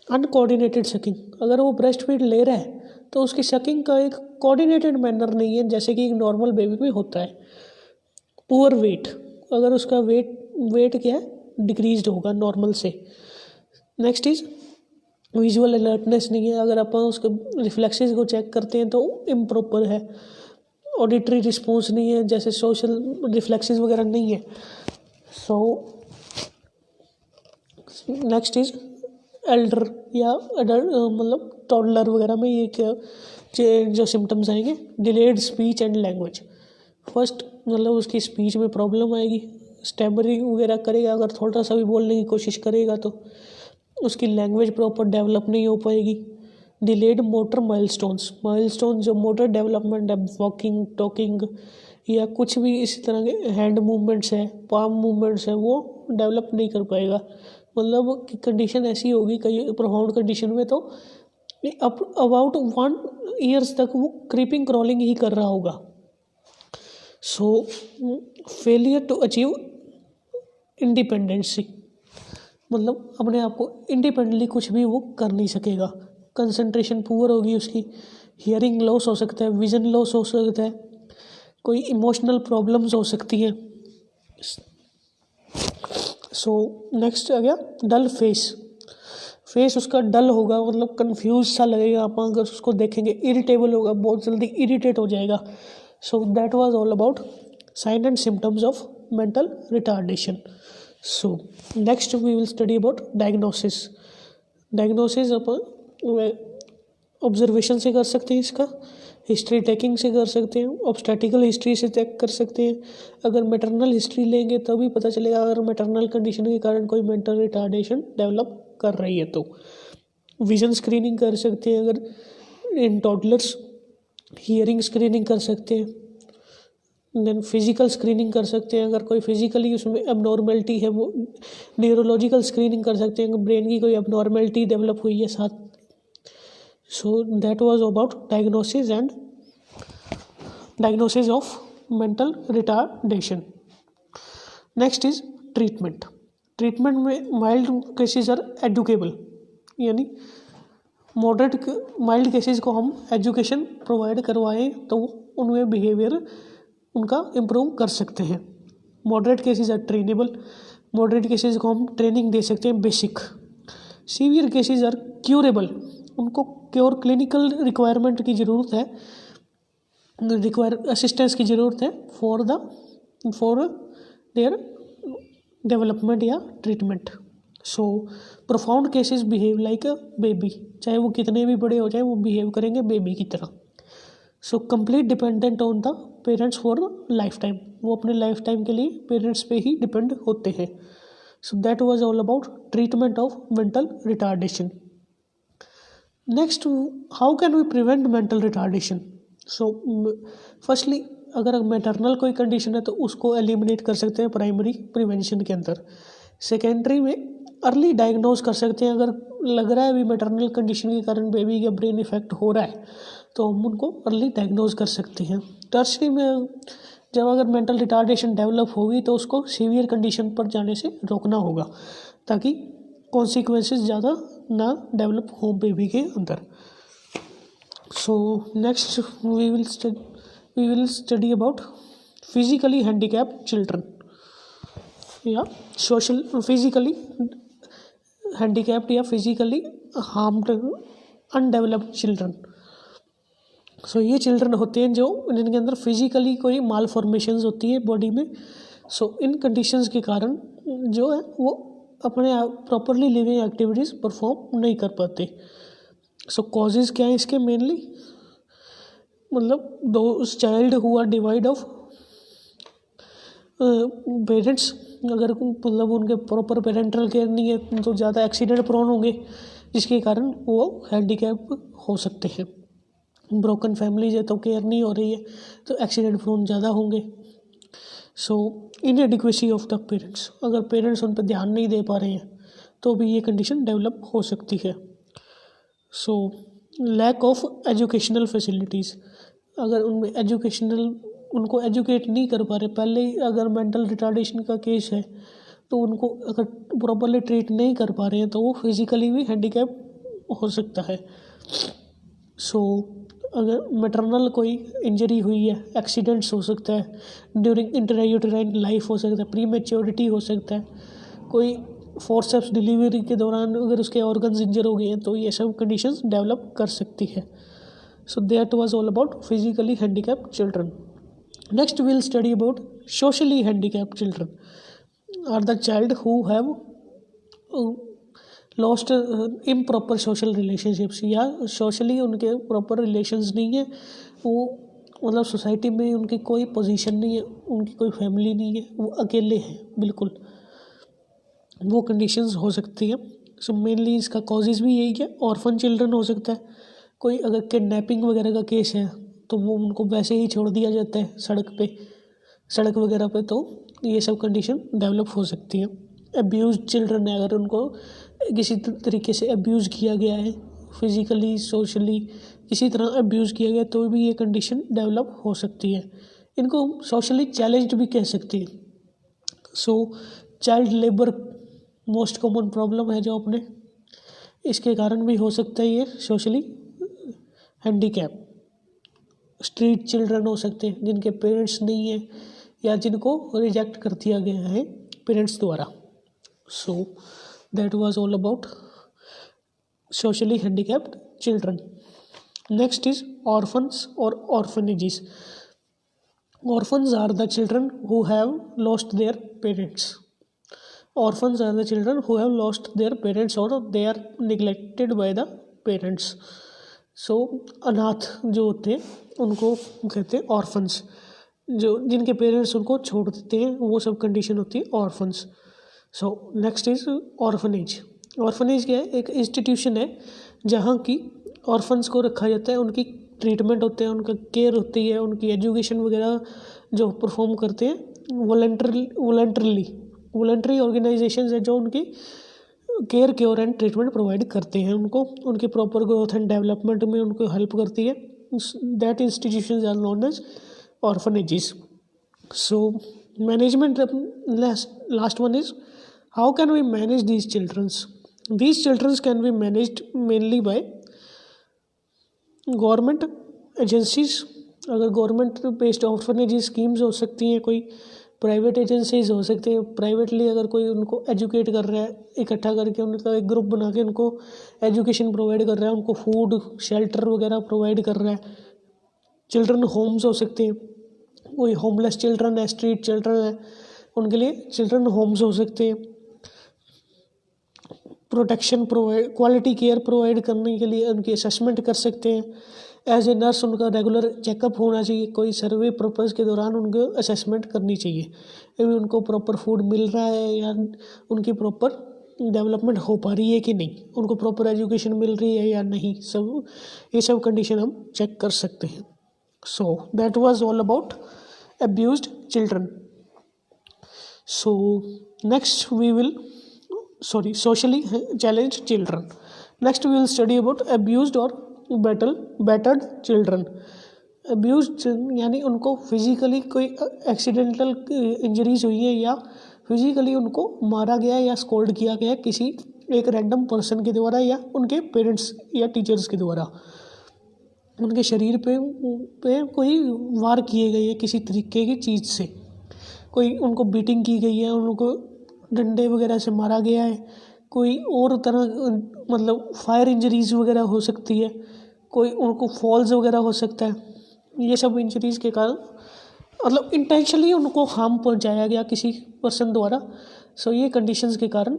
अनकोऑर्डिनेटेड सकिंग, अगर वो ब्रेस्ट फीड ले रहा है तो उसकी सकिंग का एक कोऑर्डिनेटेड मैनर नहीं है जैसे कि एक नॉर्मल बेबी में होता है। पुअर वेट, अगर उसका वेट क्या है डिक्रीज्ड होगा नॉर्मल से। नेक्स्ट इज विजुअल अलर्टनेस नहीं है, अगर अपन उसके रिफ्लेक्सेस को चेक करते हैं तो इम्प्रॉपर है। ऑडिटरी रिस्पॉन्स नहीं है, जैसे सोशल रिफ्लेक्सेस वगैरह नहीं है। सो नेक्स्ट इज एल्डर या अडल्ट मतलब टॉडलर वगैरह में ये क्या जो सिम्टम्स आएंगे, delayed speech and language. First मतलब उसकी स्पीच में प्रॉब्लम आएगी, स्टैमरिंग वगैरह करेगा, अगर थोड़ा सा भी बोलने की कोशिश करेगा तो उसकी लैंग्वेज प्रॉपर डेवलप नहीं हो पाएगी। डिलेड मोटर माइलस्टोन्स जो मोटर डेवलपमेंट है, वॉकिंग, टॉकिंग या कुछ भी इसी तरह के हैंड मूवमेंट्स है, पाम मूवमेंट्स है, वो डेवलप नहीं कर पाएगा। मतलब कंडीशन ऐसी होगी कई प्रोफाउंड कंडीशन में तो अबाउट 1 ईयर्स तक वो क्रीपिंग क्रॉलिंग ही कर रहा होगा। So failure to achieve independency, मतलब अपने आप को इंडिपेंडेंटली कुछ भी वो कर नहीं सकेगा। कंसंट्रेशन पुअर होगी उसकी, हियरिंग लॉस हो सकता है, विजन लॉस हो सकता है, कोई इमोशनल प्रॉब्लम्स हो सकती हैं। सो नेक्स्ट आ गया डल फेस उसका डल होगा, मतलब कंफ्यूज सा लगेगा, आप अगर उसको देखेंगे इरिटेबल होगा, बहुत जल्दी इरिटेट हो जाएगा। So that was all about sign and symptoms of mental retardation. So next we will study about diagnosis अपन ऑब्जर्वेशन से कर सकते हैं, इसका हिस्ट्री टेकिंग से कर सकते हैं, ऑब्स्टैटिकल हिस्ट्री से चेक कर सकते हैं। अगर मैटरनल हिस्ट्री लेंगे तभी पता चलेगा अगर मैटरनल कंडीशन के कारण कोई मेंटल रिटार्डेशन डेवलप कर रही है तो। विजन स्क्रीनिंग कर सकते हैं अगर इन टॉडलर्स, हियरिंग स्क्रीनिंग कर सकते हैं, देन फिजिकल स्क्रीनिंग कर सकते हैं अगर कोई फिजिकली उसमें एबनॉर्मेलिटी है, वो न्यूरोलॉजिकल स्क्रीनिंग कर सकते हैं अगर ब्रेन की कोई एबनॉर्मेलिटी डेवलप हुई है साथ। सो that was about diagnosis of mental retardation. Next is treatment में माइल्ड केसेस आर एडुकेबल, यानी मॉडरेट माइल्ड केसेस को हम एजुकेशन प्रोवाइड करवाएं तो उनमें बिहेवियर उनका इम्प्रूव कर सकते हैं। Moderate cases are trainable, moderate cases को हम ट्रेनिंग दे सकते हैं basic. Severe cases are curable, उनको क्योर क्लिनिकल रिक्वायरमेंट की ज़रूरत है, असिस्टेंस की ज़रूरत है फॉर देयर डेवलपमेंट या treatment. So profound cases behave like a baby, चाहे वो कितने भी बड़े हो जाए वो बिहेव करेंगे बेबी की तरह। So complete dependent on the parents for life time, वो अपने लाइफ टाइम के लिए पेरेंट्स पे ही डिपेंड होते हैं। So that was all about treatment of mental retardation. Next, how can we prevent mental retardation. So firstly अगर मैटरनल कोई कंडीशन है तो उसको एलिमिनेट कर सकते हैं प्राइमरी प्रिवेंशन के अंदर। सेकेंडरी में अर्ली डायग्नोज कर सकते हैं, अगर लग रहा है अभी मैटरनल कंडीशन के कारण बेबी का ब्रेन इफेक्ट हो रहा है तो हम उनको अर्ली डायग्नोज कर सकते हैं। टर्शरी में जब अगर मेंटल रिटार्डेशन डेवलप होगी तो उसको सीवियर कंडीशन पर जाने से रोकना होगा ताकि कॉन्सिक्वेंसेस ज़्यादा ना डेवलप हो बेबी के अंदर। So next we will study about physically handicapped children या फिजिकली हैंडीकैप्ड या physically harmed undeveloped children. So ये चिल्ड्रन होते हैं जो जिनके अंदर फिजिकली कोई माल फॉर्मेशंस होती है बॉडी में। सो इन कंडीशंस के कारण जो है वो अपने प्रॉपरली लिविंग एक्टिविटीज़ परफॉर्म नहीं कर पाते। सो कॉजेज़ क्या है इसके मेनली, मतलब दो child who are divide of parents, अगर मतलब उनके प्रॉपर पेरेंटल केयर नहीं है तो ज़्यादा एक्सीडेंट प्रोन होंगे, जिसके कारण वो हैंडीकैप हो सकते हैं। ब्रोकन फैमिलीज है तो केयर नहीं हो रही है तो एक्सीडेंट प्रोन ज़्यादा होंगे। सो इनएडिक्वेसी ऑफ द पेरेंट्स, अगर पेरेंट्स उन पर ध्यान नहीं दे पा रहे हैं तो भी ये कंडीशन डेवलप हो सकती है। So lack of educational facilities, अगर उनमें उनको एजुकेट नहीं कर पा रहे, पहले ही अगर मेंटल रिटार्डेशन का केस है तो उनको अगर प्रॉपरली ट्रीट नहीं कर पा रहे हैं तो वो फिज़िकली भी हैंडीकैप हो सकता है। सो अगर मैटरनल कोई इंजरी हुई है, एक्सीडेंट्स हो सकता है, ड्यूरिंग इंट्रायूटेराइन लाइफ हो सकता है, प्री मैच्योरिटी हो सकता है, कोई फोर्सेप्स डिलीवरी के दौरान अगर उसके ऑर्गन्स इंजर हो गए हैं तो ये सब कंडीशंस डेवलप कर सकती है। So that was all about physically handicapped children. Next we'll study about socially handicapped children are the child who have lost improper social relationships, या socially उनके proper relations नहीं है, वो मतलब सोसाइटी में उनकी कोई पोजीशन नहीं है, उनकी कोई फैमिली नहीं है, वो अकेले हैं बिल्कुल, वो कंडीशंस हो सकती हैं। सो मेनली इसका कॉजेज़ भी यही है। ऑर्फन चिल्ड्रन हो सकता है, कोई अगर किडनैपिंग वगैरह का केस है तो वो उनको वैसे ही छोड़ दिया जाता है सड़क वगैरह पे, तो ये सब कंडीशन डेवलप हो सकती है। अब्यूज़ चिल्ड्रन है, अगर उनको किसी तरीके से अब्यूज़ किया गया है, फिज़िकली सोशली किसी तरह अब्यूज़ किया गया तो भी ये कंडीशन डेवलप हो सकती है। इनको सोशली चैलेंज्ड भी कह सकती है। So child labour most common problem है जो अपने, इसके कारण भी हो सकता है ये सोशली हैंडीकैप। स्ट्रीट चिल्ड्रन हो सकते हैं जिनके पेरेंट्स नहीं है या जिनको रिजेक्ट कर दिया गया है पेरेंट्स द्वारा। So that was all about socially handicapped children. Next is orphans और orphanages. Orphans are the children who have lost their parents. Orphans are the children who have lost their parents or they are neglected by the parents. So अनाथ जो होते हैं उनको कहते हैं ऑर्फन्स, जो जिनके पेरेंट्स उनको छोड़ देते हैं, वो सब कंडीशन होती है orphans. So next is orphanage. Orphanage क्या है? एक इंस्टीट्यूशन है जहाँ की ऑर्फन्स को रखा जाता है, उनकी ट्रीटमेंट होते हैं, उनका केयर होती है, उनकी एजुकेशन वगैरह जो परफॉर्म करते हैं वॉलंटरी ऑर्गेनाइजेशंस है जो उनकी care cure and treatment provide करते हैं, उनको उनके प्रॉपर ग्रोथ एंड डेवलपमेंट में उनको हेल्प करती है। That institutions are known as orphanages. So management, last one is how can we manage these childrens. These childrens can be managed mainly by government agencies. अगर गवर्नमेंट बेस्ड ऑर्फनेज स्कीम्स हो सकती हैं, कोई प्राइवेट एजेंसीज हो सकते हैं, प्राइवेटली अगर कोई उनको एजुकेट कर रहा है, इकट्ठा करके उनका एक ग्रुप बना के उनको एजुकेशन प्रोवाइड कर रहा है, उनको फूड शेल्टर वगैरह प्रोवाइड कर रहा है। चिल्ड्रन होम्स हो सकते हैं, कोई होमलेस चिल्ड्रन है, स्ट्रीट चिल्ड्रन है, उनके लिए चिल्ड्रन होम्स हो सकते हैं। Protection provide, quality care provide करने के लिए उनकी असेसमेंट कर सकते हैं। एज ए नर्स उनका रेगुलर चेकअप होना चाहिए, कोई सर्वे पर्पज़ के दौरान उनको असेसमेंट करनी चाहिए अभी उनको प्रॉपर फूड मिल रहा है या उनकी प्रॉपर डेवलपमेंट हो पा रही है कि नहीं, उनको प्रॉपर एजुकेशन मिल रही है या नहीं, सब ये सब कंडीशन हम चेक कर सकते हैं। So that was all about abused children. So next we will socially challenged children. Next we will study about abused or battered children. abused यानी उनको फिजिकली कोई एक्सीडेंटल इंजरीज हुई है या फिजिकली उनको मारा गया या स्कोल्ड किया गया किसी एक रैंडम पर्सन के द्वारा या उनके पेरेंट्स या टीचर्स के द्वारा, उनके शरीर पे कोई वार किए गए हैं किसी तरीके की चीज़ से, कोई उनको बीटिंग की गई है, उनको डंडे वगैरह से मारा गया है, कोई और तरह मतलब फायर इंजरीज वगैरह हो सकती है, कोई उनको फॉल्स वगैरह हो सकता है। ये सब इंजरीज के कारण मतलब इंटेंशनली उनको हार्म पहुंचाया गया किसी पर्सन द्वारा। सो ये कंडीशंस के कारण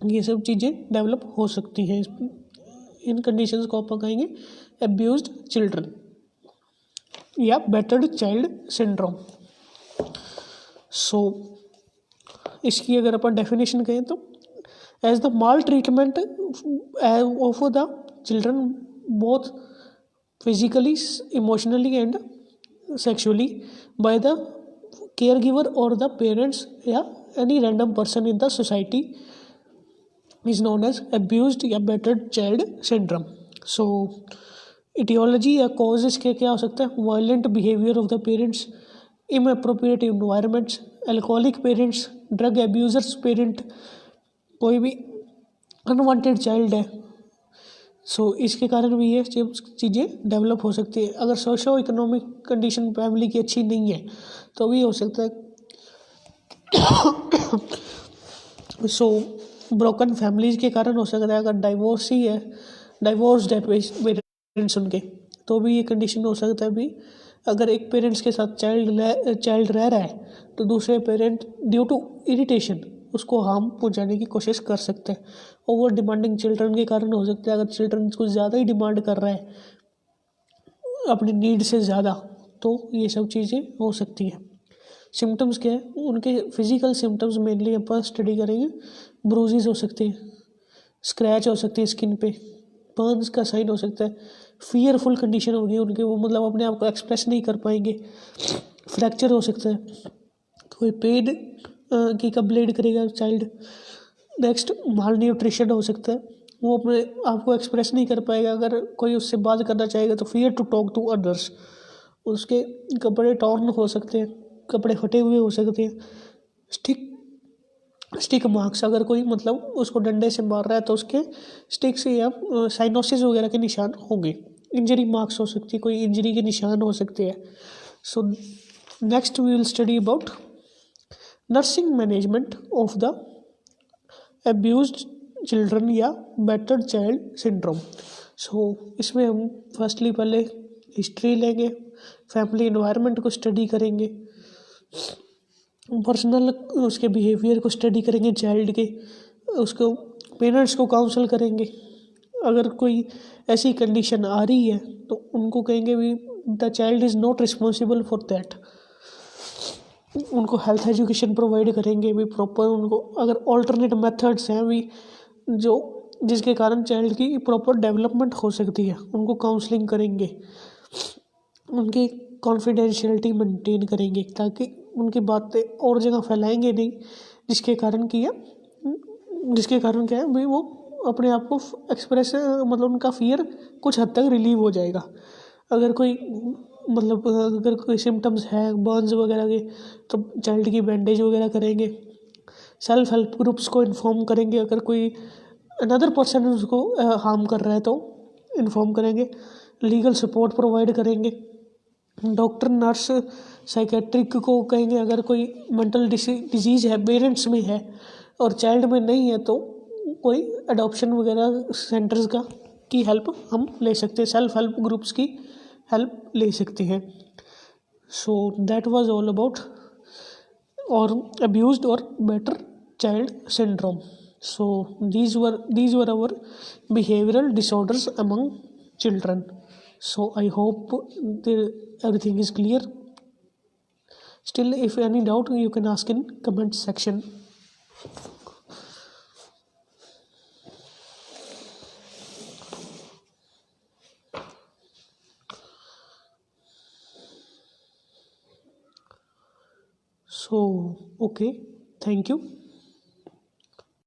ये सब चीज़ें डेवलप हो सकती हैं। इन कंडीशंस को आप कहेंगे अब्यूज्ड चिल्ड्रन या बैटर्ड चाइल्ड सिंड्रोम। सो इसकी अगर अपन डेफिनेशन कहें तो as the maltreatment of the children both physically, emotionally and sexually by the caregiver और द पेरेंट्स या any random person in the society is known as abused या battered child syndrome. So etiology या कॉज इसके क्या हो सकता है? Violent behaviour of the parents, inappropriate environments, alcoholic parents, drug एब्यूजर्स parent, कोई भी अनवांटेड चाइल्ड है। सो इसके कारण भी ये चीज़ें डेवलप हो सकती है। अगर सोशो इकोनॉमिक कंडीशन फैमिली की अच्छी नहीं है तो भी हो सकता है। सो ब्रोकन फैमिलीज के कारण हो सकता है। अगर डाइवोर्स ही है, डाइवोर्स है पेरेंट्स उनके, तो भी ये कंडीशन हो सकता है भी। अगर एक पेरेंट्स के साथ चाइल्ड रह रहा है तो दूसरे पेरेंट ड्यू टू इरिटेशन उसको हार्म पहुंचाने की कोशिश कर सकते हैं। ओवर डिमांडिंग चिल्ड्रन के कारण हो सकता है। अगर चिल्ड्रन कुछ ज़्यादा ही डिमांड कर रहा है अपनी नीड से ज़्यादा, तो ये सब चीज़ें हो सकती हैं। सिम्टम्स क्या है? उनके फिजिकल सिम्टम्स मेनली अपन स्टडी करेंगे। ब्रूजेस हो सकते हैं, स्क्रैच हो सकती है स्किन पे, बर्न्स का साइन हो सकता है, फियरफुल कंडीशन होगी उनके, वो मतलब अपने आप को एक्सप्रेस नहीं कर पाएंगे, फ्रैक्चर हो सकता है, कोई पेन की का ब्लीड करेगा चाइल्ड। नेक्स्ट माल न्यूट्रिशन हो सकता है, वो अपने आप को एक्सप्रेस नहीं कर पाएगा। अगर कोई उससे बात करना चाहेगा तो fear to talk to others. उसके कपड़े टॉर्न हो सकते हैं, कपड़े फटे हुए हो सकते हैं। स्टिक मार्क्स, अगर कोई मतलब उसको डंडे से मार रहा है तो उसके स्टिक से या साइनोसिस वगैरह के निशान होंगे। इंजरी मार्क्स हो सकती है, कोई इंजरी के निशान हो सकते हैं। So next we will study about nursing management of the abused children या बैटर्ड चाइल्ड सिंड्रोम। सो इसमें हम फर्स्टली पहले हिस्ट्री लेंगे, फैमिली एनवायरनमेंट को स्टडी करेंगे, पर्सनल उसके बिहेवियर को स्टडी करेंगे चाइल्ड के, उसको पेरेंट्स को काउंसल करेंगे। अगर कोई ऐसी कंडीशन आ रही है तो उनको कहेंगे भी the child is not responsible for that. उनको हेल्थ एजुकेशन प्रोवाइड करेंगे भी प्रॉपर। उनको अगर ऑल्टरनेट मेथड्स हैं भी जो जिसके कारण चाइल्ड की प्रॉपर डेवलपमेंट हो सकती है, उनको काउंसलिंग करेंगे, उनकी कॉन्फिडेंशियलिटी मेंटेन करेंगे ताकि उनकी बातें और जगह फैलाएंगे नहीं, जिसके कारण क्या है भाई वो अपने आप को एक्सप्रेस मतलब उनका फियर कुछ हद तक रिलीव हो जाएगा। अगर कोई मतलब अगर कोई सिम्टम्स है बर्न्स वगैरह के तो चाइल्ड की बैंडेज वगैरह करेंगे, सेल्फ हेल्प ग्रुप्स को इन्फॉर्म करेंगे। अगर कोई अनदर पर्सन उसको हार्म कर रहा है तो इन्फॉर्म करेंगे, लीगल सपोर्ट प्रोवाइड करेंगे। डॉक्टर नर्स साइकेट्रिक को कहेंगे अगर कोई मेंटल डिजीज़ है पेरेंट्स में है और चाइल्ड में नहीं है तो कोई अडॉप्शन वगैरह सेंटर्स की हेल्प हम ले सकते हैं, सेल्फ हेल्प ग्रुप्स की हेल्प ले सकते हैं। So that was all about और अब्यूज्ड और better child syndrome. So these were our behavioral disorders among children. So I hope everything is clear. Still, if any doubt, you can ask in comment section. So, okay, thank you.